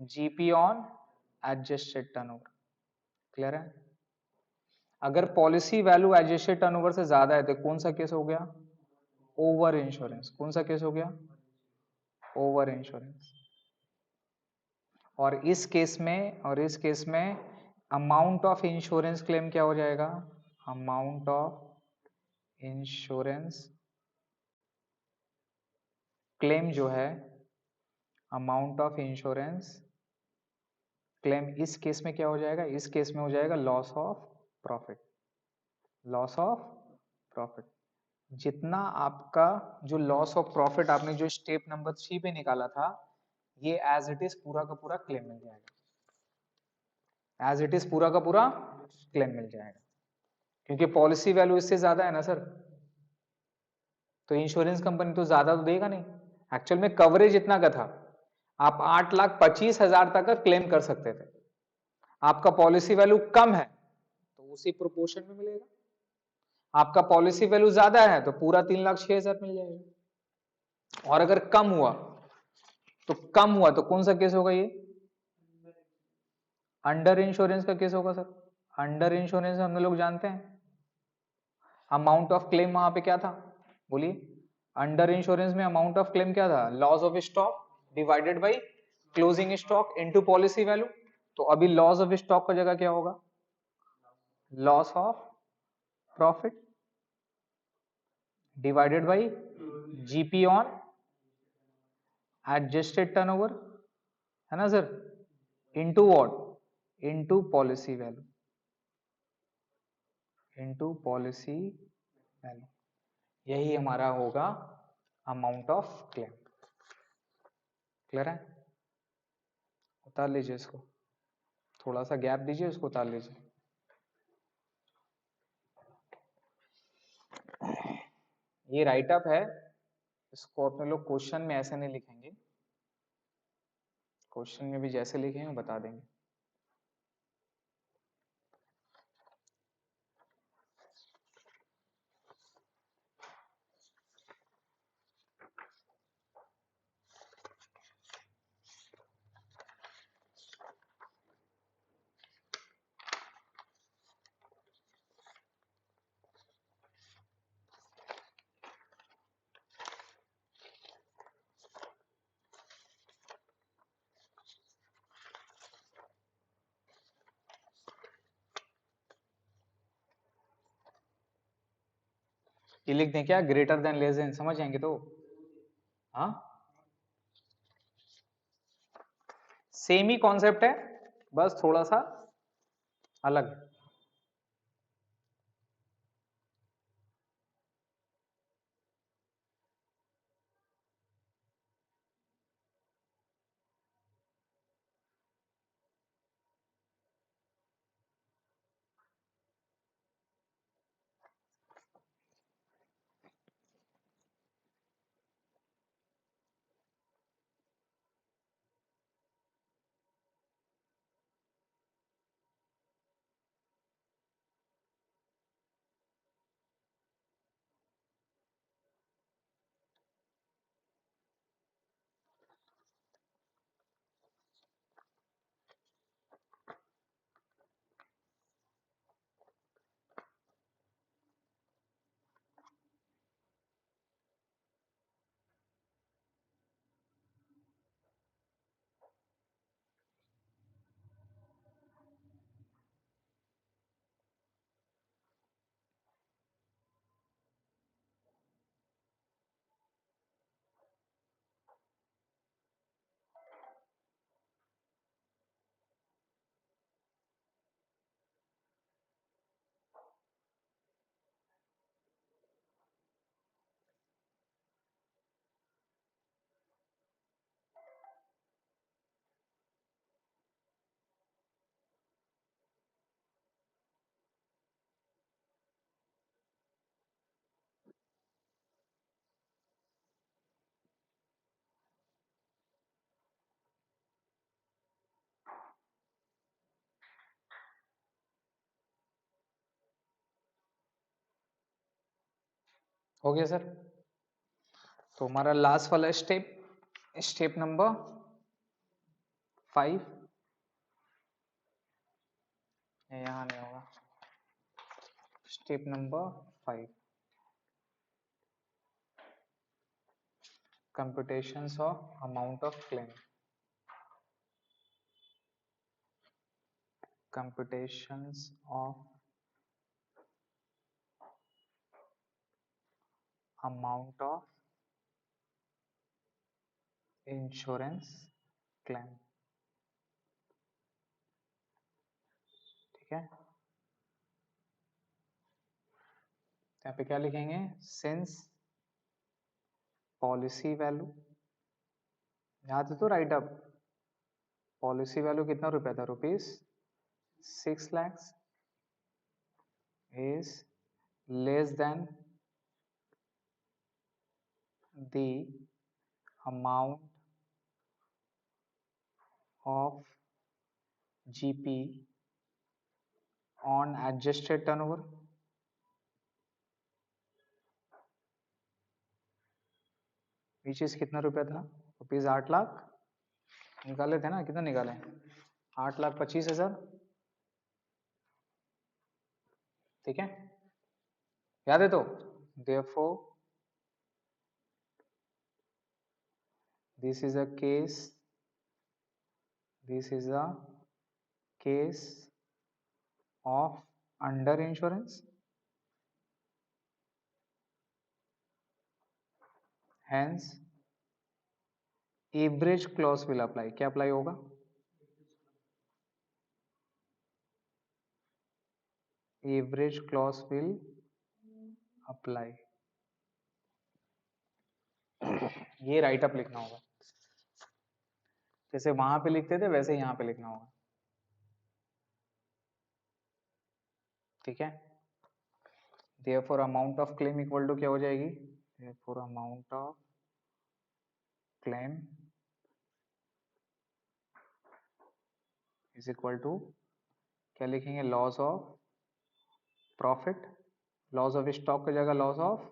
Speaker 1: GP on adjusted turnover, clear है, अगर पॉलिसी वैल्यू एडजस्टेड टर्नओवर से ज्यादा है तो कौन सा केस हो गया, ओवर इंश्योरेंस, कौन सा केस हो गया, ओवर इंश्योरेंस, और इस केस में, और इस केस में अमाउंट ऑफ इंश्योरेंस क्लेम क्या हो जाएगा, अमाउंट ऑफ इंश्योरेंस क्लेम जो है, अमाउंट ऑफ इंश्योरेंस क्लेम इस केस में क्या हो जाएगा, इस केस में हो जाएगा loss of profit, loss of profit, जितना आपका जो लॉस ऑफ प्रॉफिट आपने जो स्टेप नंबर 3 पे निकाला था, ये एज इट इज पूरा का पूरा क्लेम मिल जाएगा, एज इट इज पूरा का पूरा क्लेम मिल जाएगा, क्योंकि पॉलिसी वैल्यू इससे ज्यादा है ना सर, तो इंश्योरेंस कंपनी तो ज्यादा तो देगा नहीं, एक्चुअल में कवरेज इतना का था, आप 8,25,000 तक का क्लेम कर सकते थे, आपका पॉलिसी वैल्यू कम है तो उसी प्रोपोर्शन में मिलेगा, आपका पॉलिसी वैल्यू ज्यादा है तो पूरा 3,06,000 मिल जाएगा, और अगर कम हुआ तो, कम हुआ तो कौन सा केस होगा, ये अंडर इंश्योरेंस का केस होगा सर, अंडर इंश्योरेंस हम लोग जानते हैं अमाउंट ऑफ क्लेम वहां पे क्या था, बोलिए, अंडर इंश्योरेंस में अमाउंट ऑफ क्लेम क्या था, loss of stock divided by closing stock into policy value, तो अभी लॉस ऑफ स्टॉक का जगह क्या होगा, loss of profit divided by GP on adjusted turnover, है ना sir, into what, into policy value, into policy value, यही हमारा होगा अमाउंट ऑफ क्लेम, क्लियर है, उतार लीजिए इसको, थोड़ा सा गैप दीजिए, उसको उतार लीजिए, ये राइट अप है, इसको अपने लोग क्वेश्चन में ऐसे नहीं लिखेंगे, क्वेश्चन में भी जैसे लिखेंगे बता देंगे, ये लिख दें क्या, ग्रेटर देन लेस देन, समझ जाएंगे तो, हाँ सेम ही कॉन्सेप्ट है, बस थोड़ा सा अलग है, हो गया सर। तो हमारा लास्ट वाला स्टेप नंबर 5 यहाँ नहीं होगा। Step number 5 computations of amount of claim, computations of amount of insurance claim. ठीक है, यहाँ पे क्या लिखेंगे, सिंस पॉलिसी वैल्यू, यहाँ से तो राइट अप, पॉलिसी वैल्यू कितना रुपया था, ₹6 lakhs is less than the amount of GP on adjusted turnover, which is कितना रुपया था, ₹8 लाख निकाले थे ना, कितना निकाले, 8,25,000। ठीक है, याद है तो, therefore this is a case, this is a case of under insurance, hence average clause will apply। क्या अप्लाई होगा, एवरेज क्लॉज विल अप्लाई। ये राइट अप लिखना होगा, जैसे वहां पे लिखते थे वैसे यहाँ पे लिखना होगा। ठीक है, therefore amount of claim equal to क्या हो जाएगी, therefore amount of claim is equal to क्या लिखेंगे, loss of profit, loss of stock की जगह loss of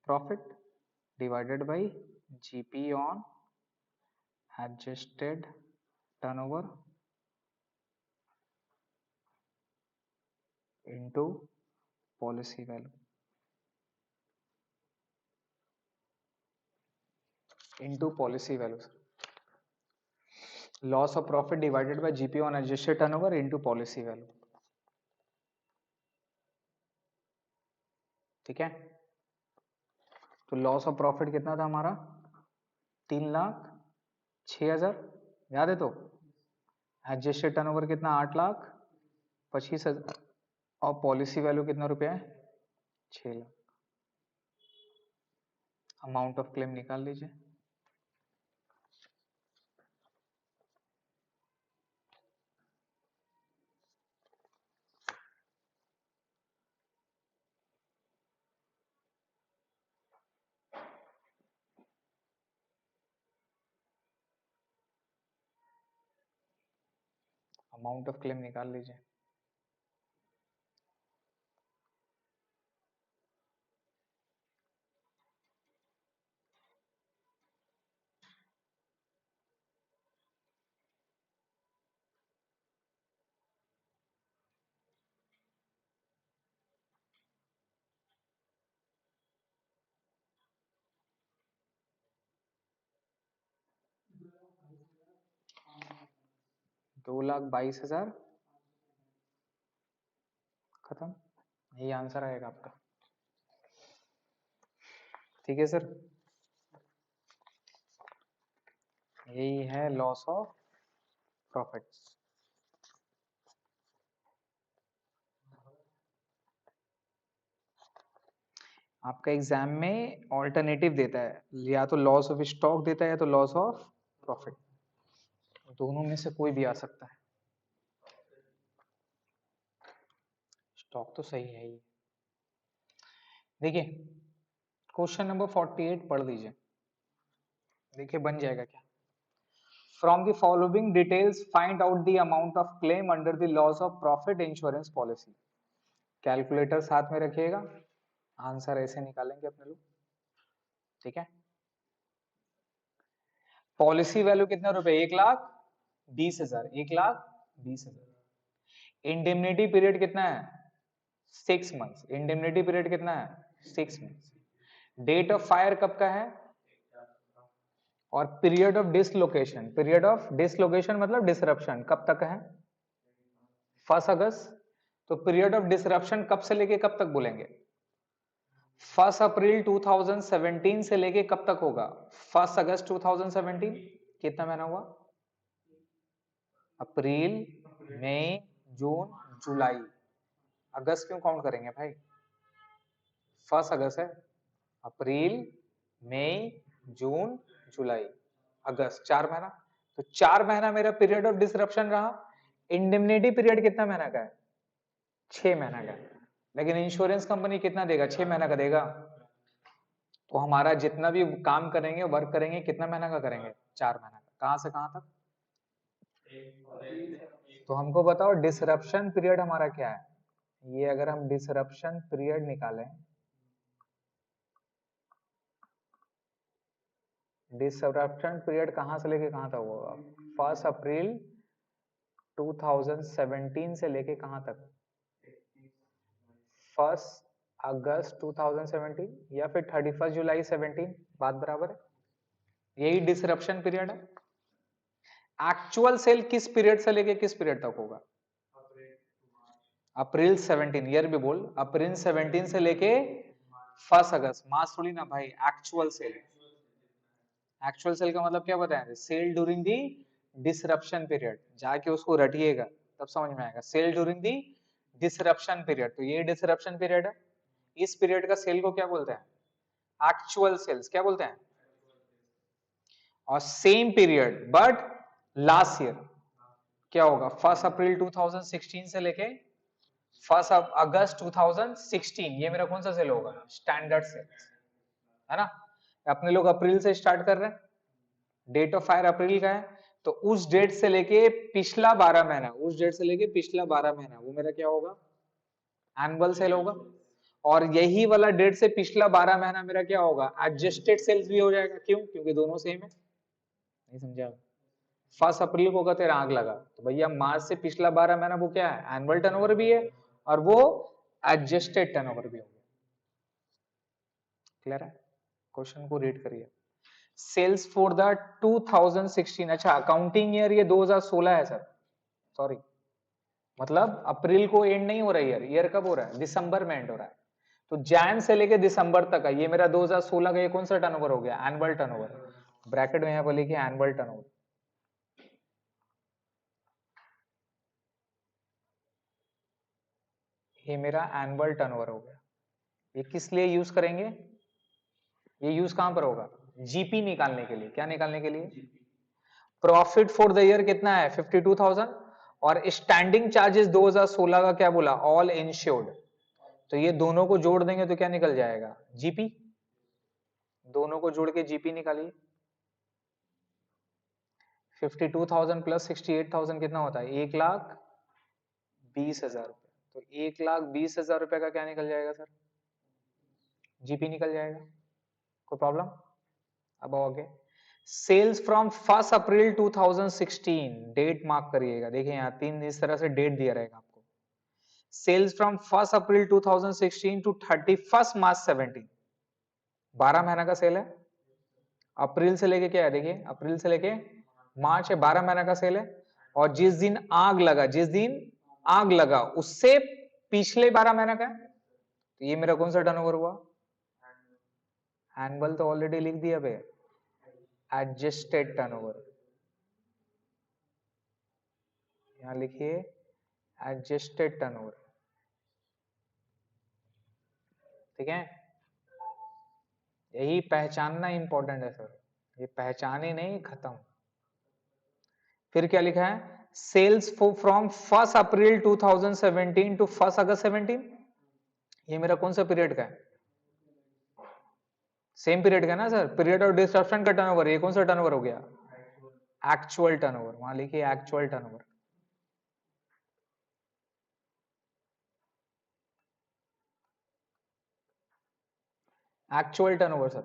Speaker 1: profit divided by GP on adjusted turnover into policy value, into policy value, loss of profit divided by GP on adjusted turnover into policy value. ठीक है, तो loss of profit कितना था हमारा, 3,06,000, याद है तो, एडजस्टेड टर्नओवर कितना, 8,25,000, और पॉलिसी वैल्यू कितना रुपया है, 6 लाख। अमाउंट ऑफ क्लेम निकाल लीजिए, अमाउंट ऑफ क्लेम निकाल लीजिए। ₹2,22,000 खत्म, यही आंसर आएगा आपका। ठीक है सर, यही है लॉस ऑफ प्रॉफिट। आपका एग्जाम में ऑल्टरनेटिव देता है, या तो लॉस ऑफ स्टॉक देता है या तो लॉस ऑफ प्रॉफिट, दोनों में से कोई भी आ सकता है। स्टॉक तो सही है ही। देखिए क्वेश्चन नंबर 48 पढ़ लीजिए, देखिए बन जाएगा क्या। From the following details find out the amount of claim under the loss of profit insurance policy. Calculator साथ में रखिएगा, आंसर ऐसे निकालेंगे अपने लोग, ठीक है। पॉलिसी वैल्यू कितने रुपए, 1,20,000, 1,20,000। इंडेमनिटी पीरियड कितना है, 6 मंथ्स। इंडेमनिटी पीरियड कितना है, 6 मंथ्स। डेट ऑफ फायर कब का है, और period of dislocation, period of dislocation मतलब डिसरप्शन कब तक है, 1 अगस्त। तो पीरियड ऑफ डिसरप्शन कब से लेके कब तक बोलेंगे, 1 अप्रैल 2017 से लेके कब तक होगा, 1 अगस्त 2017। कितना महीना हुआ, अप्रैल, मई, जून, जुलाई। अगस्त क्यों काउंट करेंगे भाई, 1 अगस्त है। अप्रैल, मई, जून, जुलाई, अगस्त, 4 महीना। तो 4 महीना मेरा पीरियड ऑफ डिसरप्शन रहा। इंडेमनिटी पीरियड कितना महीना का है, 6 महीना का है। लेकिन इंश्योरेंस कंपनी कितना देगा, 6 महीना का देगा। तो हमारा जितना भी काम करेंगे, वर्क करेंगे, कितना महीना का करेंगे, 4 महीना का। कहां से कहां तक, तो हमको बताओ डिसरप्शन पीरियड हमारा क्या है। ये अगर हम डिसरप्शन पीरियड निकालें, डिसरप्शन पीरियड कहां से लेके कहां तक होगा, 1 अप्रैल 2017 से लेके कहां तक, 1 अगस्त 2017 या फिर 31 जुलाई 17, बात बराबर है। यही डिसरप्शन पीरियड है। एक्चुअल सेल किस पीरियड से लेके किस पीरियड तक होगा, अप्रैल 17, ईयर भी बोल, अप्रैल 17 से लेके 1 अगस्त। मास थोड़ी ना भाई, एक्चुअल सेल। एक्चुअल सेल का मतलब क्या बताएंगे, sale during the disruption period. जाके उसको रटिएगा तब समझ में आएगा, sale during the disruption period. तो ये डिसरप्शन पीरियड है। इस पीरियड का सेल को क्या बोलते हैं, एक्चुअल सेल्स, क्या बोलते हैं। और same period but last year क्या होगा, 1 अप्रैल 2016 से लेके 1 अगस्त 2016, ये मेरा कौन सा सेल होगा, स्टैंडर्ड सेल, है ना। अपने लोग अप्रैल से स्टार्ट कर रहे हैं, डेट ऑफ फायर अप्रैल का है। तो उस डेट से लेके पिछला 12 महीना, उस डेट से लेके पिछला 12 महीना वो मेरा क्या होगा, एनुअल सेल होगा। और यही वाला डेट से पिछला 12 महीना मेरा क्या होगा, एडजस्टेड सेल्स भी हो जाएगा। क्यों, क्योंकि दोनों सेम है। नहीं समझा, 1 अप्रैल को तेरा आग लगा, तो भैया मार्च से पिछला 12 महीना वो क्या है, एनुअल टर्नओवर भी है और वो एडजस्टेड टर्नओवर भी हो गया। क्लियर है, क्वेश्चन को रीड करिए। सेल्स फॉर द 2016, अच्छा अकाउंटिंग ईयर ये 2016 है सर, सॉरी, मतलब अप्रैल को एंड नहीं हो रहा है, ईयर कब हो रहा है, दिसंबर में एंड हो रहा है। तो जैन से लेके दिसंबर तक है, ये मेरा 2016 का ये कौन सा टर्नओवर हो गया, एनुअल टर्नओवर। ब्रैकेट में यहां पर लिखिए एनुअल टर्नओवर। ये मेरा एनुअल टर्नओवर हो गया। ये किस लिए यूज करेंगे, ये यूज कहां पर होगा, जीपी निकालने के लिए। क्या निकालने के लिए, प्रॉफिट फॉर द ईयर कितना है 52,000, और स्टैंडिंग चार्जेस 2016 का क्या बोला, ऑल इंश्योर्ड। तो ये दोनों को जोड़ देंगे तो क्या निकल जाएगा, जीपी। दोनों को जोड़ के जीपी निकालिए। 52,000 प्लस 68,000 कितना होता है, 1,20,000 रुपए। तो 1,20,000 रुपए का क्या निकल जाएगा सर, जीपी निकल जाएगा। कोई प्रॉब्लम। अब आगे, sales from 1 April 2016, date mark करिएगा। देखिए यहाँ तीन इस तरह से डेट दिया रहेगा आपको। सेल्स फ्रॉम 1 अप्रैल 2016 टू 31 मार्च 17, 12 महीना का सेल है। अप्रैल से लेके क्या है, देखिए अप्रैल से लेके मार्च है, 12 महीना का सेल है। और जिस दिन आग लगा, जिस दिन आग लगा उससे पिछले 12 महीना का है। तो ये मेरा कौन सा टर्नओवर हुआ, एनुअल तो ऑलरेडी लिख दिया बे, एडजस्टेड टर्नओवर। यहां लिखिए एडजस्टेड टर्नओवर, ठीक है। यही पहचानना इंपॉर्टेंट है सर, ये पहचाने नहीं खत्म। फिर क्या लिखा है, सेल्स फ्रॉम 1 अप्रैल 2017 टू 1 अगस्त 17, ये मेरा कौन सा पीरियड का है, सेम पीरियड का ना सर। पीरियड ऑफ डिस्ट्रप्शन का टर्नओवर, ये कौन सा टर्नओवर हो गया, एक्चुअल टर्नओवर। वहां लिखिए actual turnover. Actual turnover sir,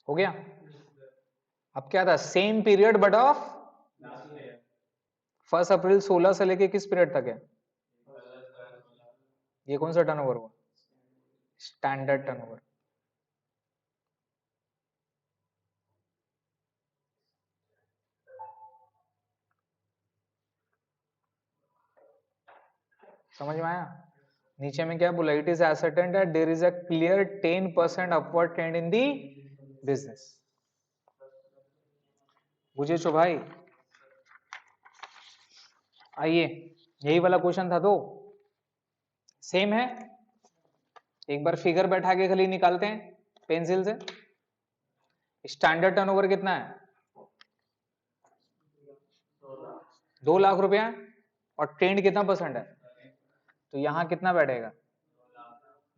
Speaker 1: हो गया। अब क्या था, सेम पीरियड बट ऑफ 1 अप्रैल 16 से लेके किस पीरियड तक है, ये कौन सा टर्नओवर हुआ, स्टैंडर्ड टर्नओवर। समझ में आया। नीचे में क्या बोला, it is ascertained that there is a clear 10% upward trend in the business. बुझे छो भाई। आइए, यही वाला क्वेश्चन था, तो सेम है। एक बार फिगर बैठा के खाली निकालते हैं पेंसिल से। स्टैंडर्ड टर्नओवर कितना है, 2 लाख रुपया है, और ट्रेंड कितना परसेंट है, तो यहां कितना बैठेगा,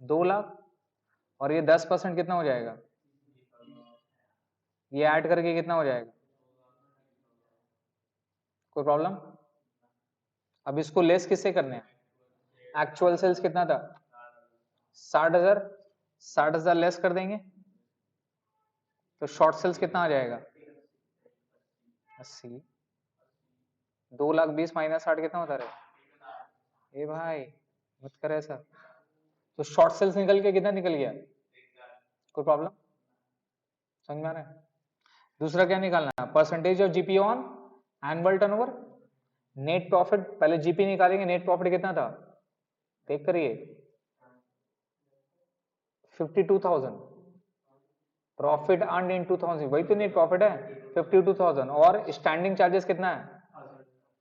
Speaker 1: 2 लाख, और ये 10% कितना हो जाएगा, ये ऐड करके कितना हो जाएगा, कोई प्रॉब्लम। अब इसको लेस किससे करने हैं, एक्चुअल सेल्स कितना था, 60,000, 60,000 लेस कर देंगे तो शॉर्ट सेल्स कितना आ जाएगा, 80। 2,20,000 माइनस 60 कितना होता रहे, ए भाई मत कर ऐसा। तो शॉर्ट सेल्स निकल के कितना निकल गया, कोई प्रॉब्लम, समझ में आ रहा है। दूसरा क्या निकालना है, percentage of GP on annual turnover. Net profit, पहले जीपी निकालेंगे, नेट प्रॉफिट कितना था, देख करिए 52,000, प्रॉफिट अर्न इन 2000, वही तो नेट प्रॉफिट है 52,000, और स्टैंडिंग चार्जेस कितना है,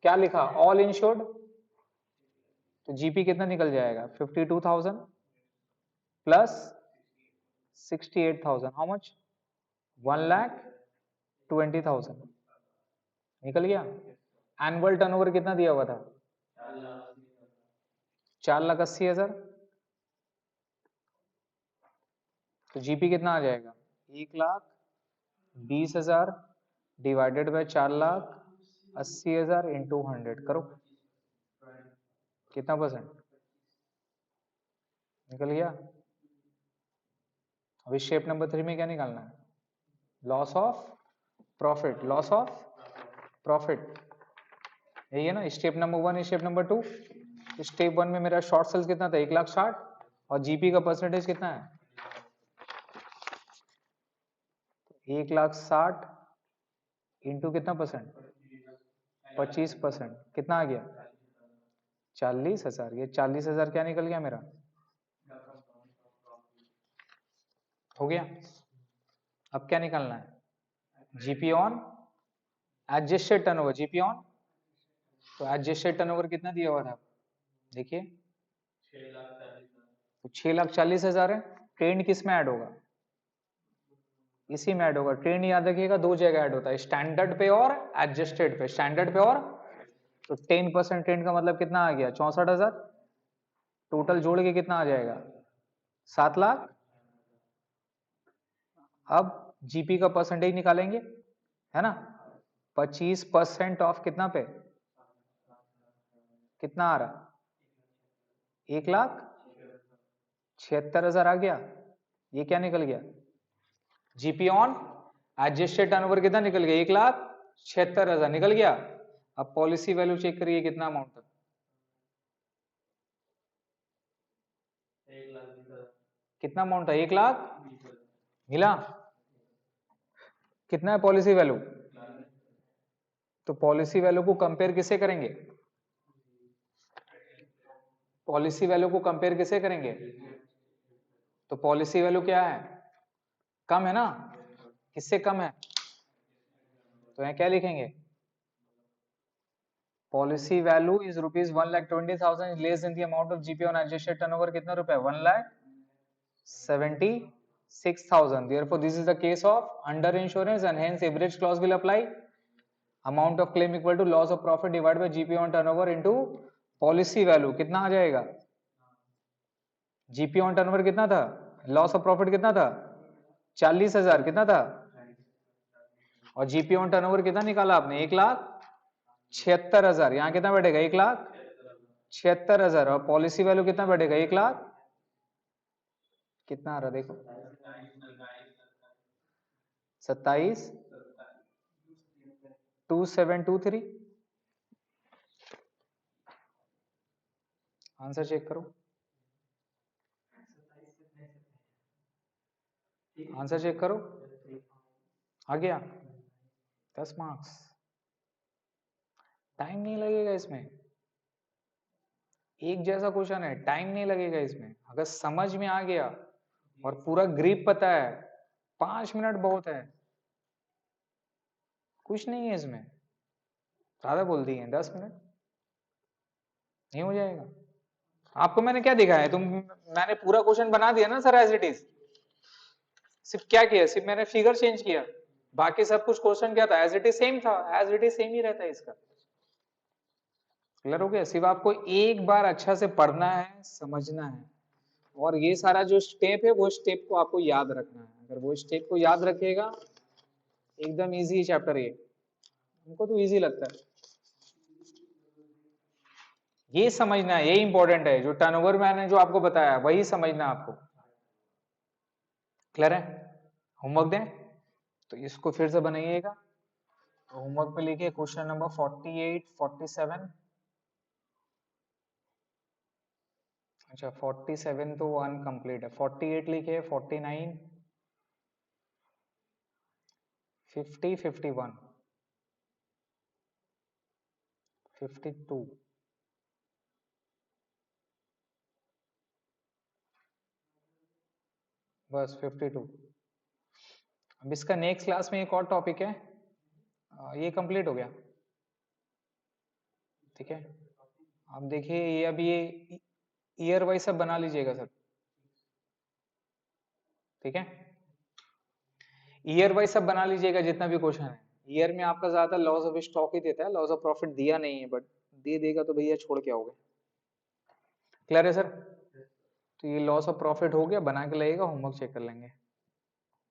Speaker 1: क्या लिखा, ऑल इंश्योर्ड, तो जीपी कितना निकल जाएगा, 52,000 प्लस 68,000, हाउ मच, 1,20,000 निकल गया। एनुअल टर्नओवर कितना दिया हुआ था, 4,80,000, तो जीपी कितना आ जाएगा, 1,20,000 डिवाइडेड बाय 4,80,000 इंटू 100 करो, कितना परसेंट निकल गया। अभी शेप नंबर 3 में क्या निकालना है, loss of profit, loss of profit, यही है ना। Step number 1, step number 2। Step 1 में मेरा शॉर्ट सेल्स कितना था, 1,60,000, और जीपी का परसेंटेज कितना है, 1,60,000 इंटू कितना परसेंट, 25%, कितना आ गया, 40,000। ये 40,000 क्या निकल गया मेरा, हो गया। अब क्या निकालना है, GP on adjusted turnover, GP on, तो एडजस्टेड टर्नओवर कितना दिया हुआ था, देखिए तो 6,40,000 है। ट्रेंड किस में ऐड होगा, इसी में ऐड होगा। ट्रेंड याद रखिएगा 2 जगह ऐड होता है, स्टैंडर्ड पे और एडजस्टेड पे, स्टैंडर्ड पे और, तो 10% ट्रेंड का मतलब कितना आ गया, 64,000, टोटल जोड़ के कितना आ जाएगा, 7 लाख। अब जीपी का परसेंटेज निकालेंगे, है ना, 25% ऑफ कितना पे, कितना आ रहा, 1,76,000 आ गया। ये क्या निकल गया, जीपी ऑन एडजस्टेड टर्नओवर कितना निकल गया, 1,76,000 निकल गया। अब पॉलिसी वैल्यू चेक करिए कितना अमाउंट था, कितना अमाउंट था, 1,00,000 मिला। कितना है पॉलिसी वैल्यू, तो पॉलिसी वैल्यू को कंपेयर किससे करेंगे, पॉलिसी वैल्यू को कंपेयर किससे करेंगे, तो पॉलिसी वैल्यू क्या है, कम है ना, किससे कम है, तो यहाँ क्या लिखेंगे, policy value is rupees 1,20,000 less than the amount of GP on adjusted turnover, कितना रुपए, 1,76,000। therefore this is the case of under insurance and hence average clause will apply, amount of claim equal to loss of profit divided by GP on turnover into policy value, कितना आ जाएगा, GP on turnover कितना था, loss of profit कितना था, 40,000 कितना था, और GP on turnover कितना निकाला आपने, 1,76,000, यहाँ कितना बैठेगा, 1,76,000, और पॉलिसी वैल्यू कितना बैठेगा, 1,00,000 कितना आ रहा देखो, 27 2723। आंसर चेक करो, आंसर चेक करो, आ गया 10 मार्क्स। टाइम नहीं लगेगा इसमें, एक जैसा क्वेश्चन है, टाइम नहीं लगेगा इसमें। अगर समझ में आ गया और पूरा ग्रिप पता है, 5 मिनट बहुत है, कुछ नहीं है इसमें। ज्यादा बोल दिए 10 मिनट नहीं हो जाएगा। आपको मैंने क्या दिखाया है, मैंने पूरा क्वेश्चन बना दिया ना सर एज इट इज। सिर्फ क्या किया, सिर्फ मैंने फिगर चेंज किया, बाकी सब कुछ क्वेश्चन क्या था, एज इट इज सेम था, एज इट इज सेम ही रहता है इसका। क्लियर हो गया? सिर्फ आपको एक बार अच्छा से पढ़ना है, समझना है, और ये सारा जो स्टेप है वो स्टेप को आपको याद रखना है। अगर वो स्टेप को याद रखिएगा, एकदम इजी चैप्टर ये, हमको तो इजी लगता है। ये समझना है, यही इंपॉर्टेंट है, जो टर्नओवर मैंने जो आपको बताया वही समझना है आपको। क्लियर है? होमवर्क दें तो इसको फिर से बनाइएगा। तो होमवर्क पे लिखिए क्वेश्चन नंबर 48 47। अच्छा 47 तो अनकंप्लीट है, 48 लिखिए, 49 50 51 52 बस 52। अब इसका नेक्स्ट क्लास में एक और टॉपिक है, ये कंप्लीट हो गया। ठीक है, आप देखिए ये अभी ये ईयर वाइज सब बना लीजिएगा सर। ठीक है, ईयर वाइज सब बना लीजिएगा जितना भी क्वेश्चन है। ईयर में आपका ज्यादा लॉस ऑफ स्टॉक ही देता है, लॉस ऑफ प्रॉफिट दिया नहीं है, बट दे देगा तो भैया छोड़ के आओगे। क्लियर है सर? तो ये लॉस ऑफ प्रॉफिट हो गया, बना के लगेगा, होमवर्क चेक कर लेंगे।